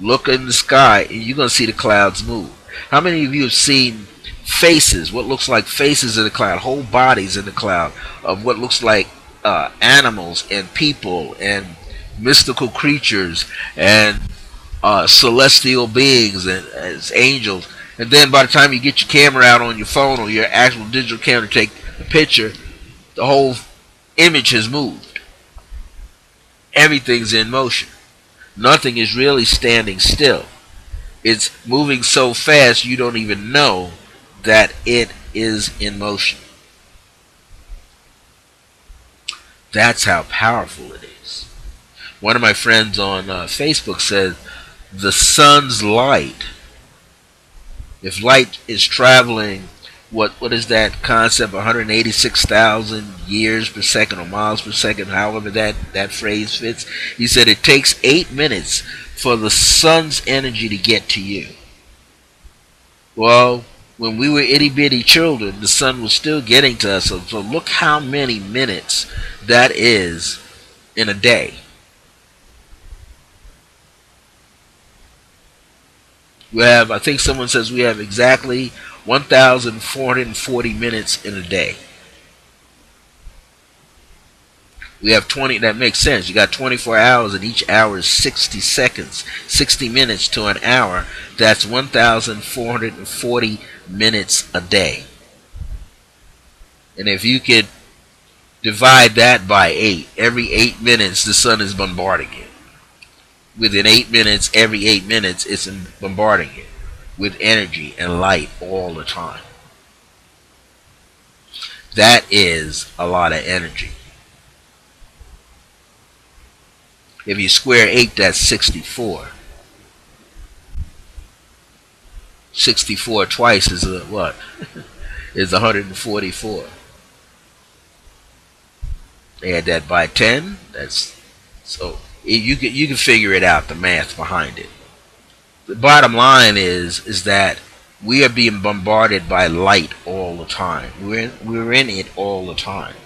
Look in the sky and you're going to see the clouds move. How many of you have seen faces, what looks like faces in the cloud, whole bodies in the cloud, of what looks like animals and people and mystical creatures and celestial beings and as angels? And then by the time you get your camera out on your phone or your actual digital camera to take a picture, the whole image has moved. Everything's in motion. Nothing is really standing still. It's moving so fast you don't even know that it is in motion. That's how powerful it is. One of my friends on Facebook said the sun's light, if light is traveling, what is that concept, 186,000 years per second or miles per second, however that phrase fits. He said it takes 8 minutes for the sun's energy to get to you. Well, when we were itty bitty children, the sun was still getting to us. So look how many minutes that is in a day. We have, I think someone says we have exactly 1,440 minutes in a day. We have 20, that makes sense. You got 24 hours and each hour is 60 seconds. 60 minutes to an hour. That's 1,440 minutes a day. And if you could divide that by 8, every 8 minutes the sun is bombarding it. Within 8 minutes, every 8 minutes it's bombarding it with energy and light all the time. That is a lot of energy. If you square 8, that's 64. 64 twice is what? Is 144. Add that by 10. That's so you can figure it out, the math behind it. The bottom line is that we are being bombarded by light all the time. We're in it all the time.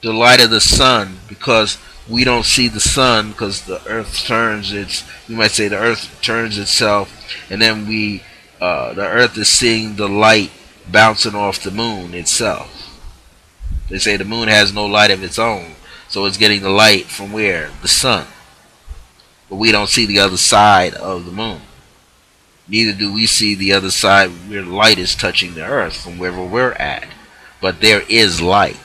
The light of the sun, because we don't see the sun because the earth turns its, you might say the earth turns itself, and then the earth is seeing the light bouncing off the moon itself. They say the moon has no light of its own, so it's getting the light from where? The sun. But we don't see the other side of the moon. Neither do we see the other side where light is touching the earth from wherever we're at. But there is light.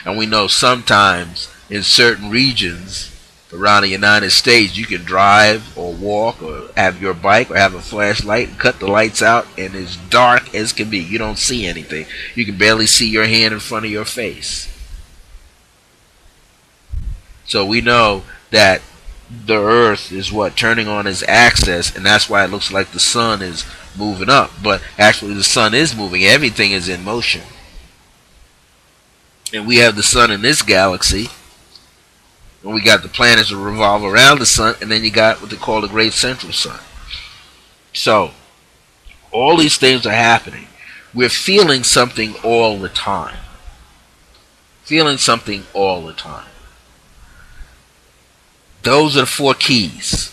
And we know sometimes in certain regions around the United States, you can drive or walk or have your bike or have a flashlight and cut the lights out, and it's dark as can be. You don't see anything. You can barely see your hand in front of your face. So we know that the earth is what? Turning on its axis, and that's why it looks like the sun is moving up. But actually the sun is moving. Everything is in motion. And we have the sun in this galaxy, and we got the planets that revolve around the sun, and then you got what they call the great central sun. So all these things are happening. We're feeling something all the time. Feeling something all the time. Those are the 4 keys.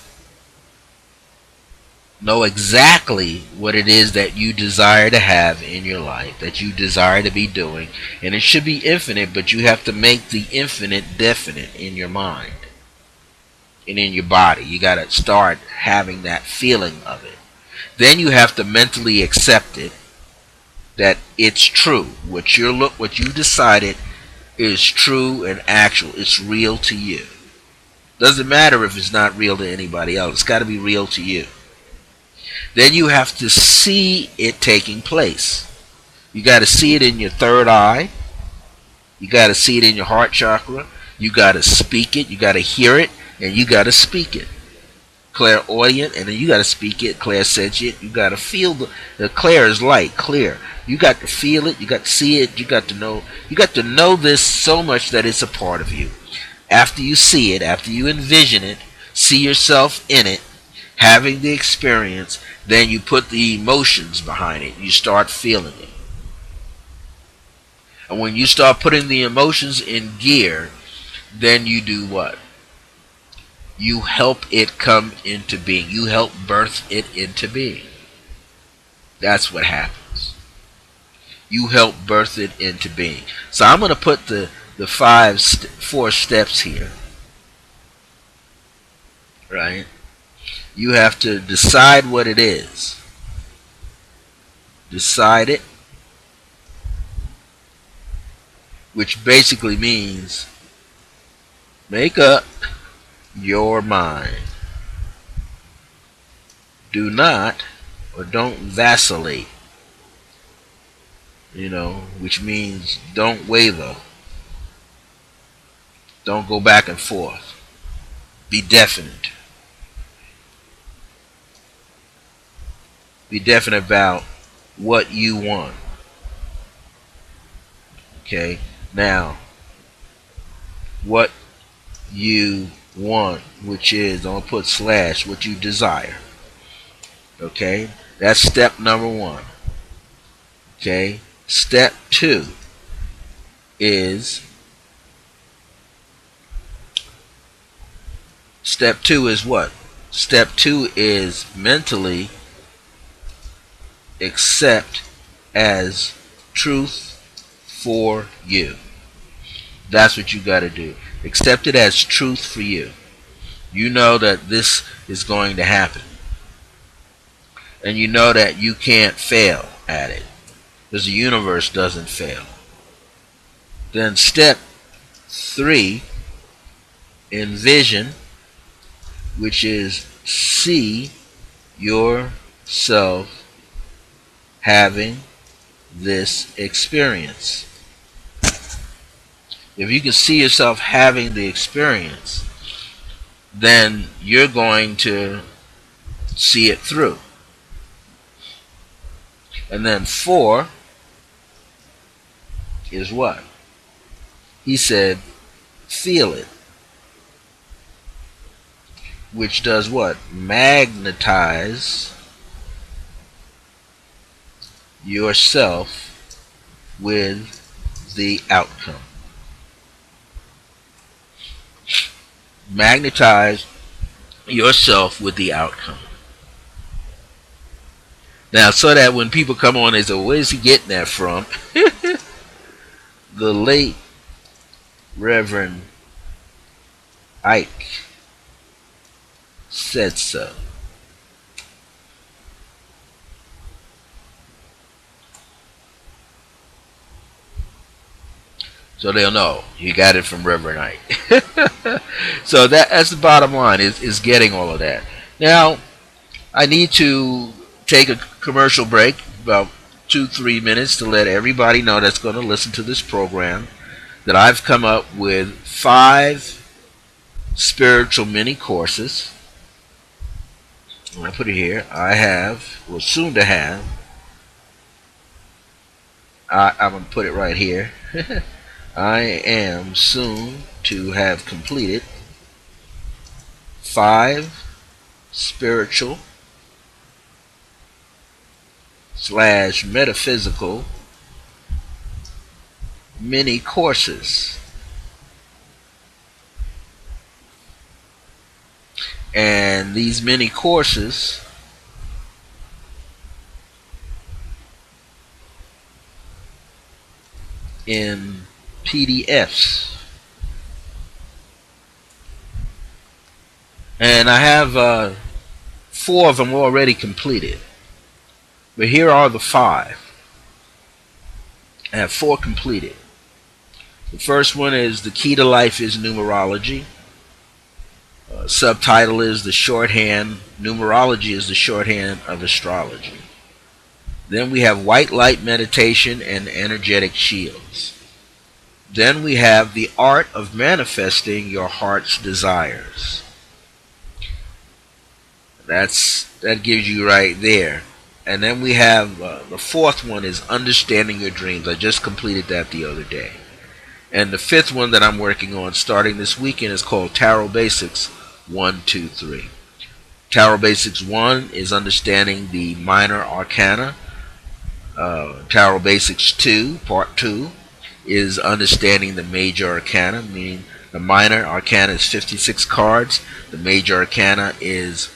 Know exactly what it is that you desire to have in your life, that you desire to be doing, and it should be infinite, but you have to make the infinite definite in your mind and in your body. You got to start having that feeling of it. Then you have to mentally accept it, that it's true. What you decided is true and actual. It's real to you. Doesn't matter if it's not real to anybody else. It's got to be real to you. Then you have to see it taking place. You got to see it in your third eye. You got to see it in your heart chakra. You got to speak it. You got to hear it, and you got to speak it. Clairaudient, and then you got to speak it. Clairsentient. You got to feel the clair is light, clear. You got to feel it. You got to see it. You got to know. You got to know this so much that it's a part of you. After you see it, after you envision it, see yourself in it, having the experience, then you put the emotions behind it. You start feeling it. And when you start putting the emotions in gear, then you do what? You help it come into being. You help birth it into being. That's what happens. You help birth it into being. So I'm going to put the 4 steps here. Right? You have to decide what it is. Decide it. Which basically means make up your mind. Do not or don't vacillate. Which means don't waver. Don't go back and forth. Be definite. Be definite about what you want. Okay? Now, what you want, which is, I'm going to put slash, what you desire. Okay? That's step number 1. Okay? Step 2 is what? Step 2 is mentally accept as truth for you. That's what you got to do. Accept it as truth for you. You know that this is going to happen. And you know that you can't fail at it. Because the universe doesn't fail. Then step 3, envision, which is see yourself having this experience. If you can see yourself having the experience, then you're going to see it through. And then 4 is what? He said, feel it. Which does what? Magnetize yourself with the outcome. Magnetize yourself with the outcome. Now, so that when people come on, they say, well, where's he getting that from? The late Reverend Ike said so. So they'll know you got it from Reverend Ike. So that's the bottom line, is getting all of that. Now, I need to take a commercial break, about 2-3 minutes, to let everybody know that's going to listen to this program that I've come up with 5 spiritual mini courses. When I put it here, I have, well, soon to have, I'm going to put it right here. I am soon to have completed 5 spiritual / metaphysical mini courses. And these mini courses in PDFs. And I have 4 of them already completed. But here are the 5. I have 4 completed. The first one is The Key to Life is Numerology. Subtitle is The Shorthand. Numerology is the shorthand of astrology. Then we have White Light Meditation and Energetic Shields. Then we have The Art of Manifesting Your Heart's Desires. That gives you right there. And then we have the 4th one is Understanding Your Dreams. I just completed that the other day. And the 5th one that I'm working on starting this weekend is called Tarot Basics 1, 2, 3. Tarot Basics 1 is understanding the minor arcana. Tarot Basics 2, Part 2, is understanding the major arcana, meaning the minor arcana is 56 cards. The major arcana is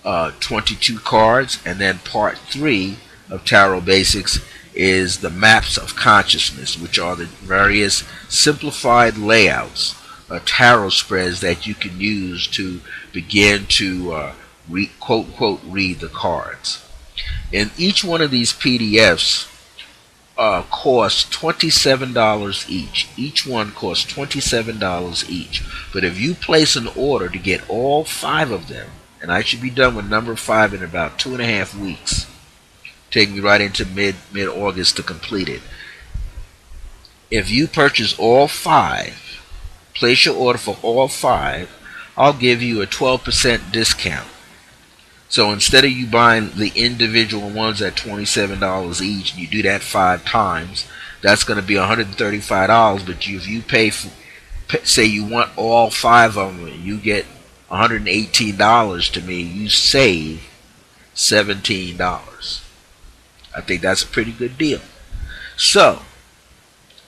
22 cards. And then Part 3 of Tarot Basics is the maps of consciousness, which are the various simplified layouts, tarot spreads that you can use to begin to quote unquote read the cards. And each one of these PDFs costs $27 each. Each one costs $27 each. But if you place an order to get all 5 of them, and I should be done with number 5 in about 2.5 weeks, take me right into mid-August to complete it. If you purchase all 5, place your order for all 5, I'll give you a 12% discount. So instead of you buying the individual ones at $27 each, and you do that 5 times, that's going to be $135. But if you pay for, say you want all 5 of them, you get $118 to me, you save $17. I think that's a pretty good deal. So,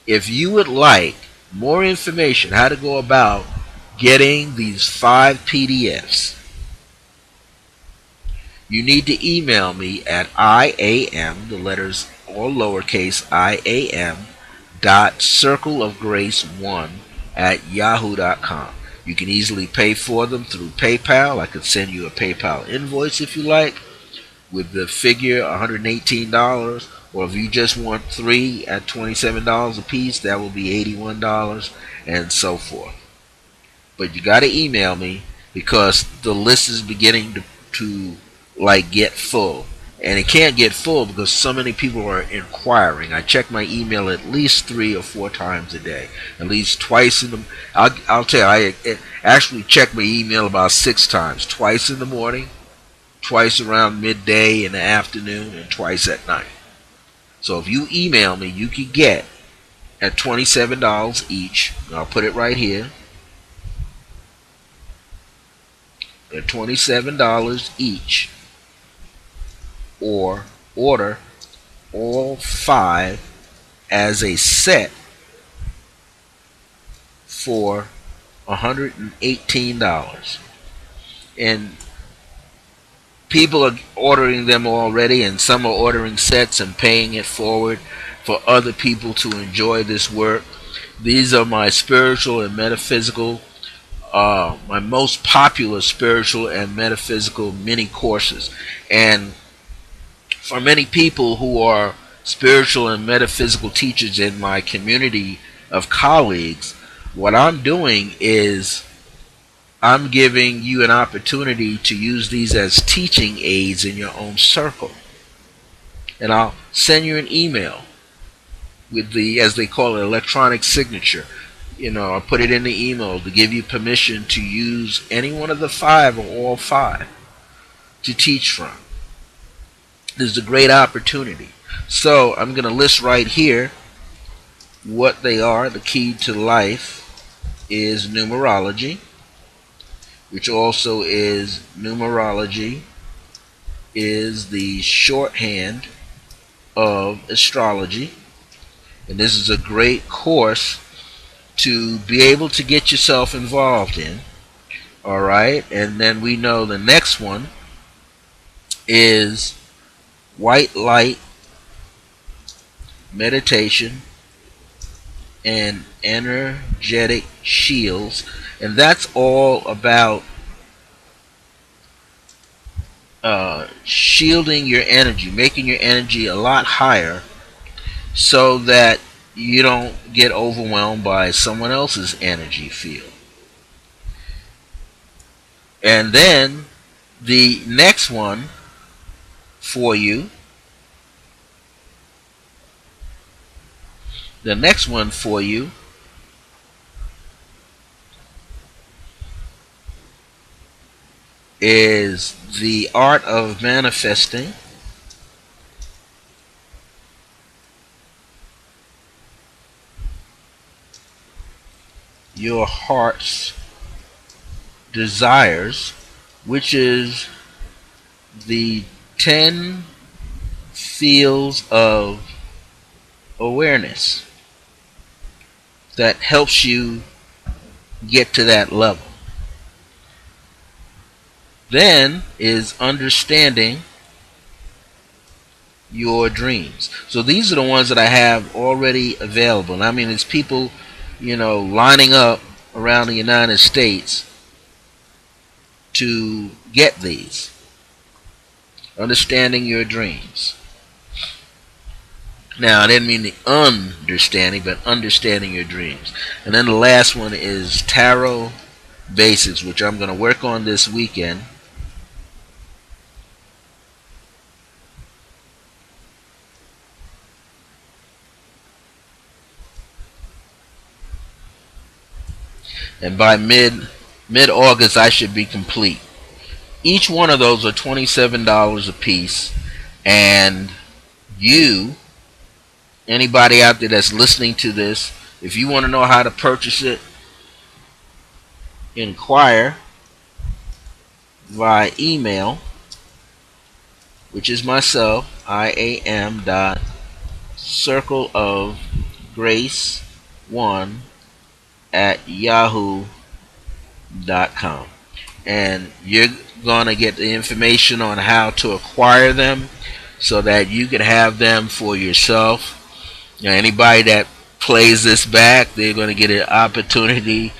if you would like more information how to go about getting these 5 PDFs, you need to email me at IAM, the letters all lowercase IAM, .circleofgrace1 @yahoo.com. You can easily pay for them through PayPal. I could send you a PayPal invoice if you like, with the figure $118, or if you just want 3 at $27 a piece, that will be $81, and so forth. But you got to email me, because the list is beginning to like get full, and it can't get full because so many people are inquiring. I check my email at least 3 or 4 times a day, at least twice in the. I'll tell you, I actually check my email about 6 times, twice in the morning, twice around midday in the afternoon, and twice at night. So if you email me, you can get at $27 each. I'll put it right here. At $27 each, or order all 5 as a set for $118. And people are ordering them already, and some are ordering sets and paying it forward for other people to enjoy this work. These are my spiritual and metaphysical, my most popular spiritual and metaphysical mini courses. And for many people who are spiritual and metaphysical teachers in my community of colleagues, what I'm doing is I'm giving you an opportunity to use these as teaching aids in your own circle. And I'll send you an email with the, as they call it, electronic signature. I'll put it in the email to give you permission to use any one of the 5 or all 5 to teach from. This is a great opportunity. So I'm going to list right here what they are. The key to life is numerology, which also is numerology is the shorthand of astrology. And this is a great course to be able to get yourself involved in. Alright, and then we know the next one is white light meditation and energetic shields, and that's all about shielding your energy, making your energy a lot higher so that you don't get overwhelmed by someone else's energy field. And then the next one for you, is the art of manifesting your heart's desires, which is the 10 fields of awareness that helps you get to that level. Then is understanding your dreams. So these are the ones that I have already available. And I mean, it's people, lining up around the United States to get these. Understanding your dreams. Now, I didn't mean the understanding, but understanding your dreams. And then the last one is Tarot Basics, which I'm going to work on this weekend. And by mid-August, I should be complete. Each one of those are $27 a piece. And you, anybody out there that's listening to this, if you want to know how to purchase it, inquire via email, which is myself, iam.circleofgrace1@yahoo.com. And you're going to get the information on how to acquire them so that you can have them for yourself. Anybody that plays this back, they're going to get an opportunity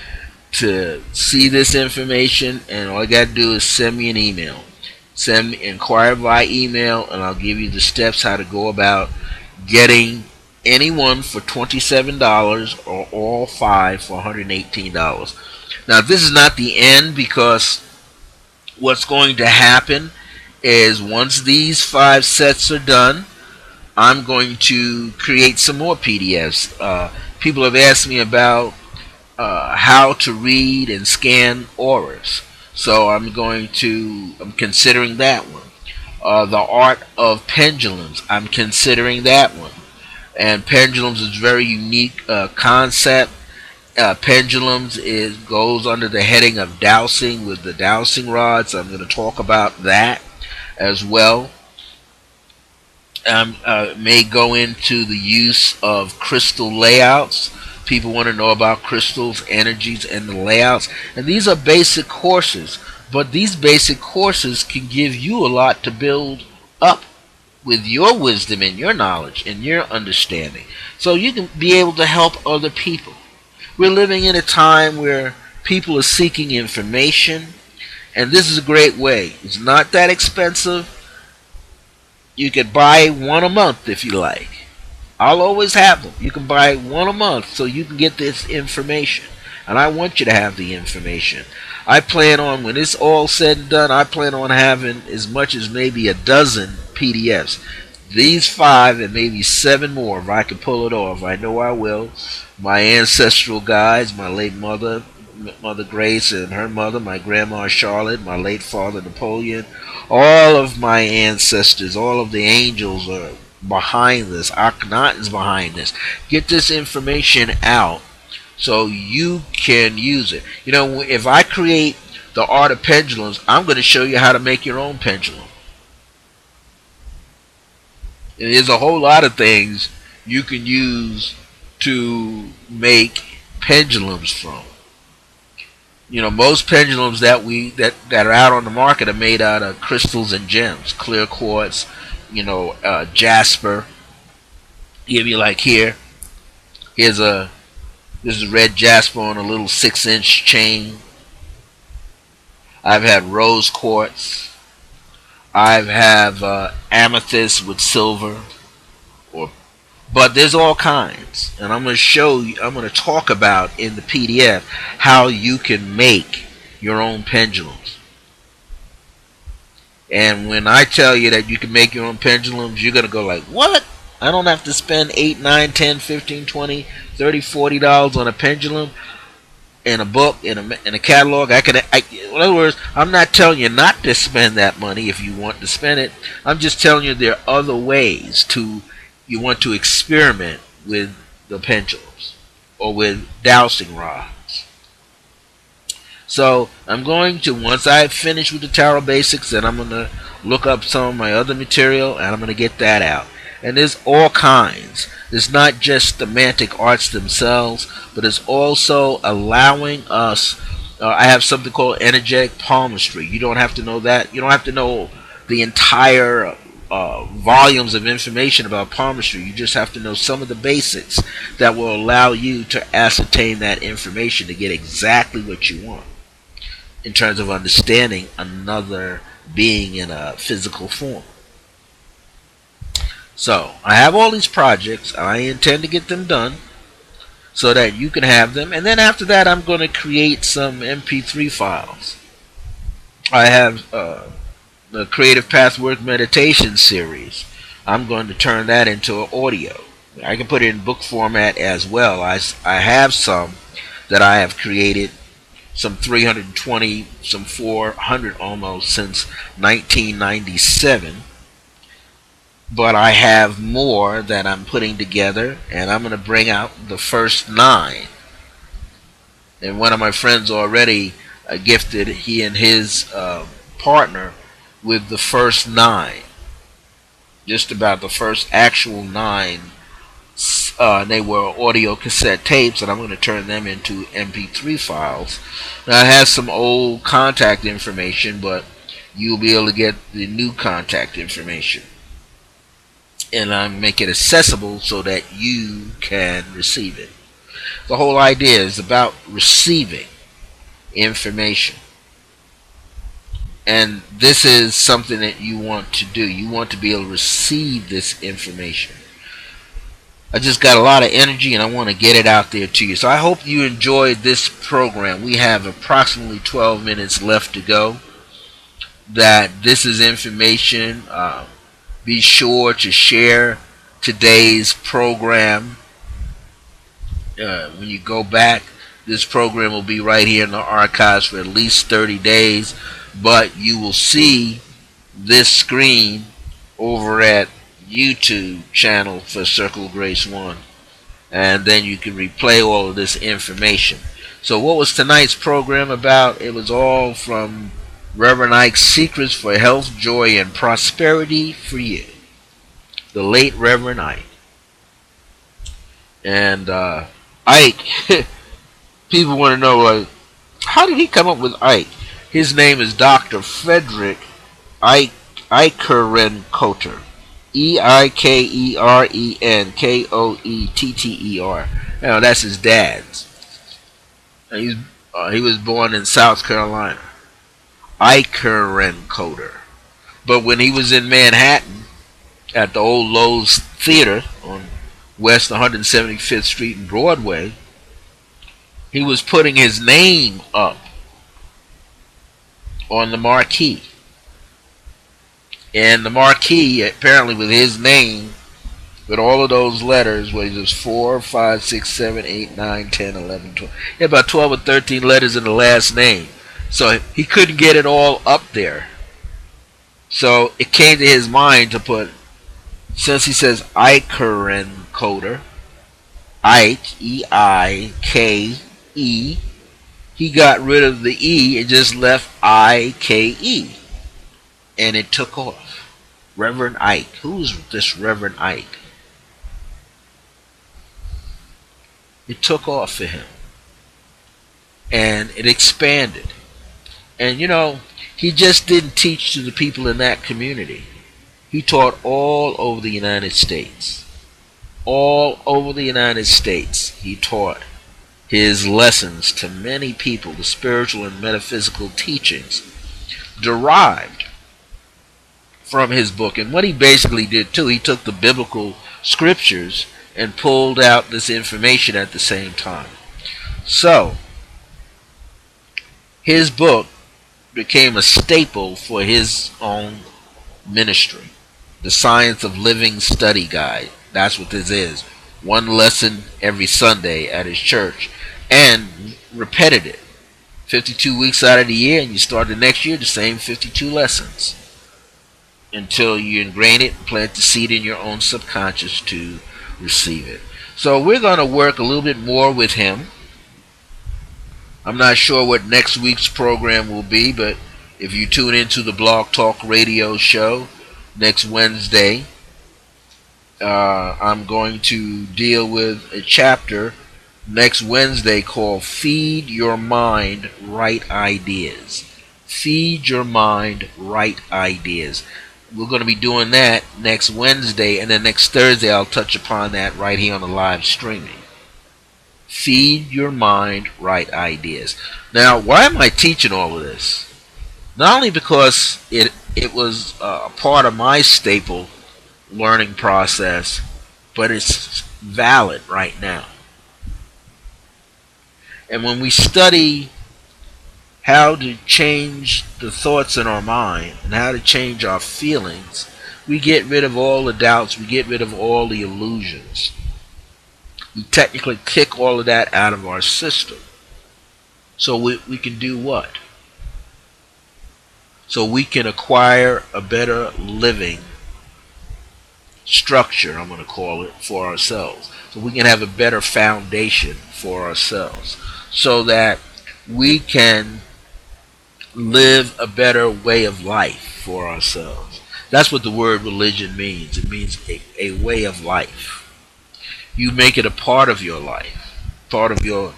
to see this information, and all you got to do is send me an email. Inquire via email, and I'll give you the steps how to go about getting any one for $27 or all 5 for $118. Now, this is not the end, because what's going to happen is once these 5 sets are done, I'm going to create some more PDFs. People have asked me about how to read and scan auras, so I'm considering that one. The art of pendulums, I'm considering that one. And pendulums is a very unique concept. Pendulums goes under the heading of dowsing with the dowsing rods. I'm going to talk about that as well. May go into the use of crystal layouts. People want to know about crystals, energies, and the layouts. And these are basic courses, but these basic courses can give you a lot to build up with your wisdom and your knowledge and your understanding, so you can be able to help other people. We're living in a time where people are seeking information, and this is a great way. It's not that expensive. You could buy one a month if you like. I'll always have them. You can buy one a month so you can get this information. And I want you to have the information. I plan on, when it's all said and done, I plan on having as much as maybe a dozen PDFs. These 5 and maybe 7 more, if I can pull it off. I know I will. My ancestral guides, my late mother, Mother Grace, and her mother, my grandma Charlotte, my late father Napoleon, all of my ancestors, all of the angels are behind this. Akhenaten's behind this. Get this information out so you can use it. You know, if I create the art of pendulums, I'm going to show you how to make your own pendulum. And there's a whole lot of things you can use to make pendulums from. You know, most pendulums that are out on the market are made out of crystals and gems, clear quartz, jasper. Give you like here. This is red jasper on a little 6-inch chain. I've had rose quartz. I've amethyst with silver, but there's all kinds, and I'm going to talk about in the PDF how you can make your own pendulums. And when I tell you that you can make your own pendulums, you're going to go like, what? I don't have to spend $8, $9, $10, $15, $20, $30, $40 on a pendulum, in a book, in a catalog. In other words, I'm not telling you not to spend that money if you want to spend it. I'm just telling you there are other ways you want to experiment with the pendulums or with dowsing rods. So I'm going to, once I finish with the tarot basics, then I'm going to look up some of my other material and I'm going to get that out. And there's all kinds. It's not just the semantic arts themselves, but it's also allowing us. I have something called energetic palmistry. You don't have to know that. You don't have to know the entire volumes of information about palmistry. You just have to know some of the basics that will allow you to ascertain that information to get exactly what you want in terms of understanding another being in a physical form. So I have all these projects. I intend to get them done so that you can have them, and then after that I'm going to create some MP3 files. I have the Creative Pathwork Meditation series. I'm going to turn that into audio. I can put it in book format as well. I have some that I have created, some 320, some 400 almost, since 1997. But I have more that I'm putting together, and I'm going to bring out the first 9. And one of my friends already gifted he and his partner with the first 9. Just about the first actual 9. They were audio cassette tapes, and I'm going to turn them into MP3 files. Now it has some old contact information, but you'll be able to get the new contact information. And I make it accessible so that you can receive it. The whole idea is about receiving information. And this is something that you want to do. You want to be able to receive this information. I just got a lot of energy and I want to get it out there to you. So I hope you enjoyed this program. We have approximately 12 minutes left to go. that this is information. Be sure to share today's program. When you go back, this program will be right here in the archives for at least 30 days. But you will see this screen over at YouTube channel for Circle Grace 1. And then you can replay all of this information. So what was tonight's program about? It was all from Reverend Ike's Secrets for Health, Joy, and Prosperity for You. The late Reverend Ike. And Ike, people want to know, how did he come up with Ike? His name is Dr. Frederick Eikerenkoetter. Eikerenkoetter. Now that's his dad's. He was born in South Carolina. Eikerenkoetter. But when he was in Manhattan at the old Lowe's Theater on West 175th Street and Broadway, he was putting his name up on the marquee. And the marquee, apparently with his name, with all of those letters, what is this, 4, 5, 6, 7, 8, 9, 10, 11, 12. He had about 12 or 13 letters in the last name. So he couldn't get it all up there. So it came to his mind to put, since he says Eikerenkoetter, Ike, E-I-K-E, he got rid of the E and just left I-K-E. And it took off. Reverend Ike. Who's this Reverend Ike? It took off for him. And it expanded. And you know, he just didn't teach to the people in that community. He taught all over the United States. All over the United States, he taught his lessons to many people. The spiritual and metaphysical teachings derived from his book. And what he basically did too, he took the biblical scriptures and pulled out this information at the same time. So his book became a staple for his own ministry. The Science of Living Study Guide. That's what this is. One lesson every Sunday at his church. And repetitive. 52 weeks out of the year, and you start the next year, the same 52 lessons. Until you ingrain it and plant the seed in your own subconscious to receive it. So we're going to work a little bit more with him. I'm not sure what next week's program will be, but if you tune into the Blog Talk Radio show next Wednesday, I'm going to deal with a chapter next Wednesday called Feed Your Mind Right Ideas. Feed Your Mind Right Ideas. We're going to be doing that next Wednesday, and then next Thursday I'll touch upon that right here on the live streaming. Feed your mind right ideas. Now, why am I teaching all of this? Not only because it was a part of my staple learning process, but it's valid right now. And when we study how to change the thoughts in our mind and how to change our feelings, we get rid of all the doubts, we get rid of all the illusions. We technically kick all of that out of our system. So we can do what? So we can acquire a better living structure, I'm going to call it, for ourselves. So we can have a better foundation for ourselves. So that we can live a better way of life for ourselves. That's what the word religion means. It means a way of life. You make it a part of your life, part of your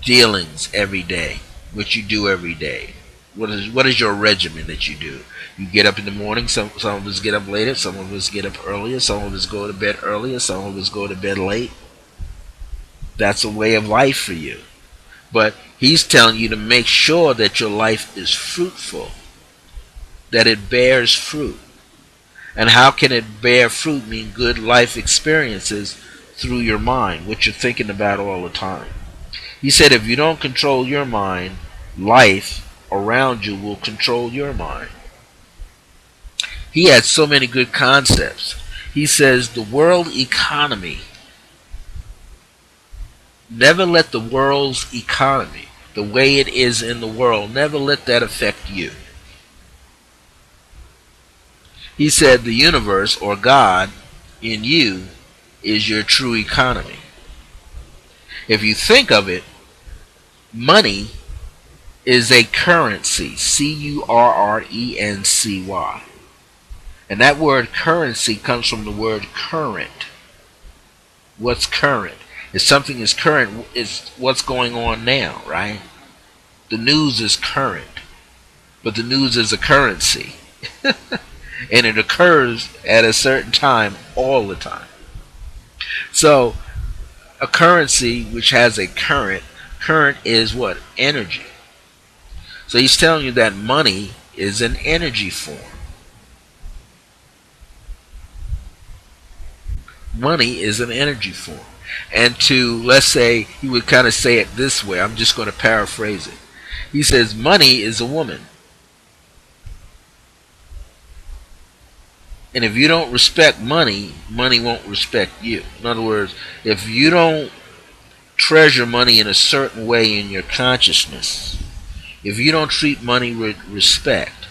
dealings every day, what you do every day. What is your regimen that you do? You get up in the morning, some of us get up later, some of us get up earlier, some of us go to bed earlier, some of us go to bed late. That's a way of life for you. But he's telling you to make sure that your life is fruitful, that it bears fruit. And how can it bear fruit? Mean good life experiences through your mind, what you're thinking about all the time. He said if you don't control your mind, life around you will control your mind. He had so many good concepts. He says the world economy, never let the world's economy, the way it is in the world, never let that affect you. He said the universe, or God in you, is your true economy. If you think of it, money is a currency, currency. And that word currency comes from the word current. What's current? If something is current, it's what's going on now, right? The news is current, but the news is a currency. And it occurs at a certain time all the time. So a currency which has a current is what? Energy. So he's telling you that money is an energy form. Money is an energy form. And to, let's say, he would kind of say it this way. I'm just going to paraphrase it. He says, money is a woman. And if you don't respect money, money won't respect you. In other words, if you don't treasure money in a certain way in your consciousness, if you don't treat money with respect,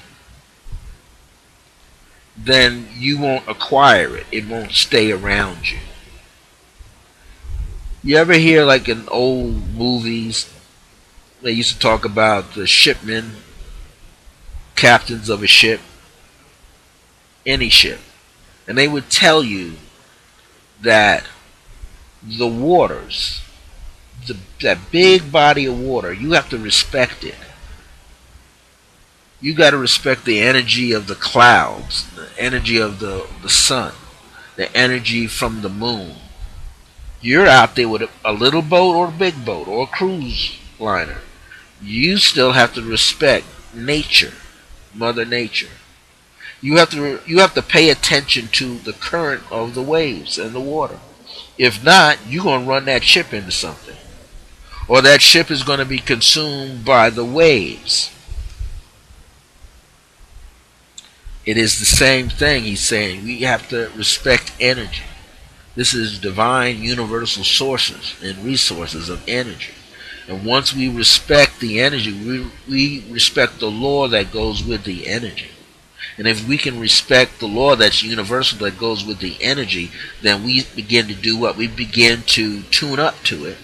then you won't acquire it. It won't stay around you. You ever hear, like in old movies, they used to talk about the shipmen, captains of a ship, any ship, and they would tell you that the waters, that big body of water, you have to respect it. You got to respect the energy of the clouds, the energy of the sun, the energy from the moon. You're out there with a little boat or a big boat or a cruise liner. You still have to respect nature, Mother Nature. You have to pay attention to the current of the waves and the water. If not, you're going to run that ship into something. Or that ship is going to be consumed by the waves. It is the same thing he's saying. We have to respect energy. This is divine universal sources and resources of energy. And once we respect the energy, we respect the law that goes with the energy. And if we can respect the law that's universal that goes with the energy, then we begin to do what? We begin to tune up to it.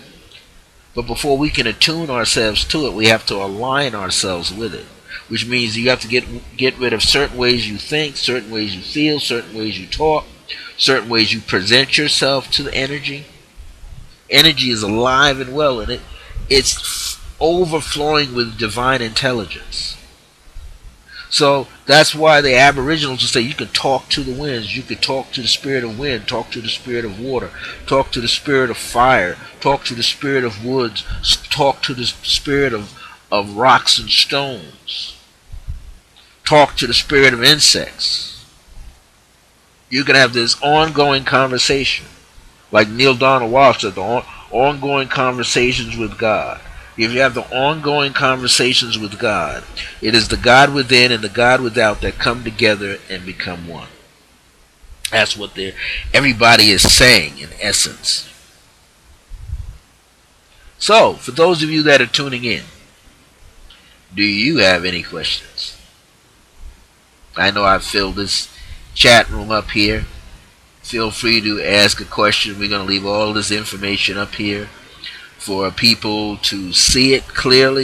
But before we can attune ourselves to it, we have to align ourselves with it. Which means you have to get rid of certain ways you think, certain ways you feel, certain ways you talk, certain ways you present yourself to the energy. Energy is alive and well, and it's overflowing with divine intelligence. So that's why the Aboriginals will say you can talk to the winds, you can talk to the spirit of wind, talk to the spirit of water, talk to the spirit of fire, talk to the spirit of woods, talk to the spirit of rocks and stones, talk to the spirit of insects. You can have this ongoing conversation. Like Neil Donald Walsh said, the ongoing conversations with God. If you have the ongoing conversations with God, it is the God within and the God without that come together and become one. That's what everybody is saying in essence. So, for those of you that are tuning in, do you have any questions? I know I've filled this chat room up here. Feel free to ask a question. We're going to leave all this information up here for people to see it clearly.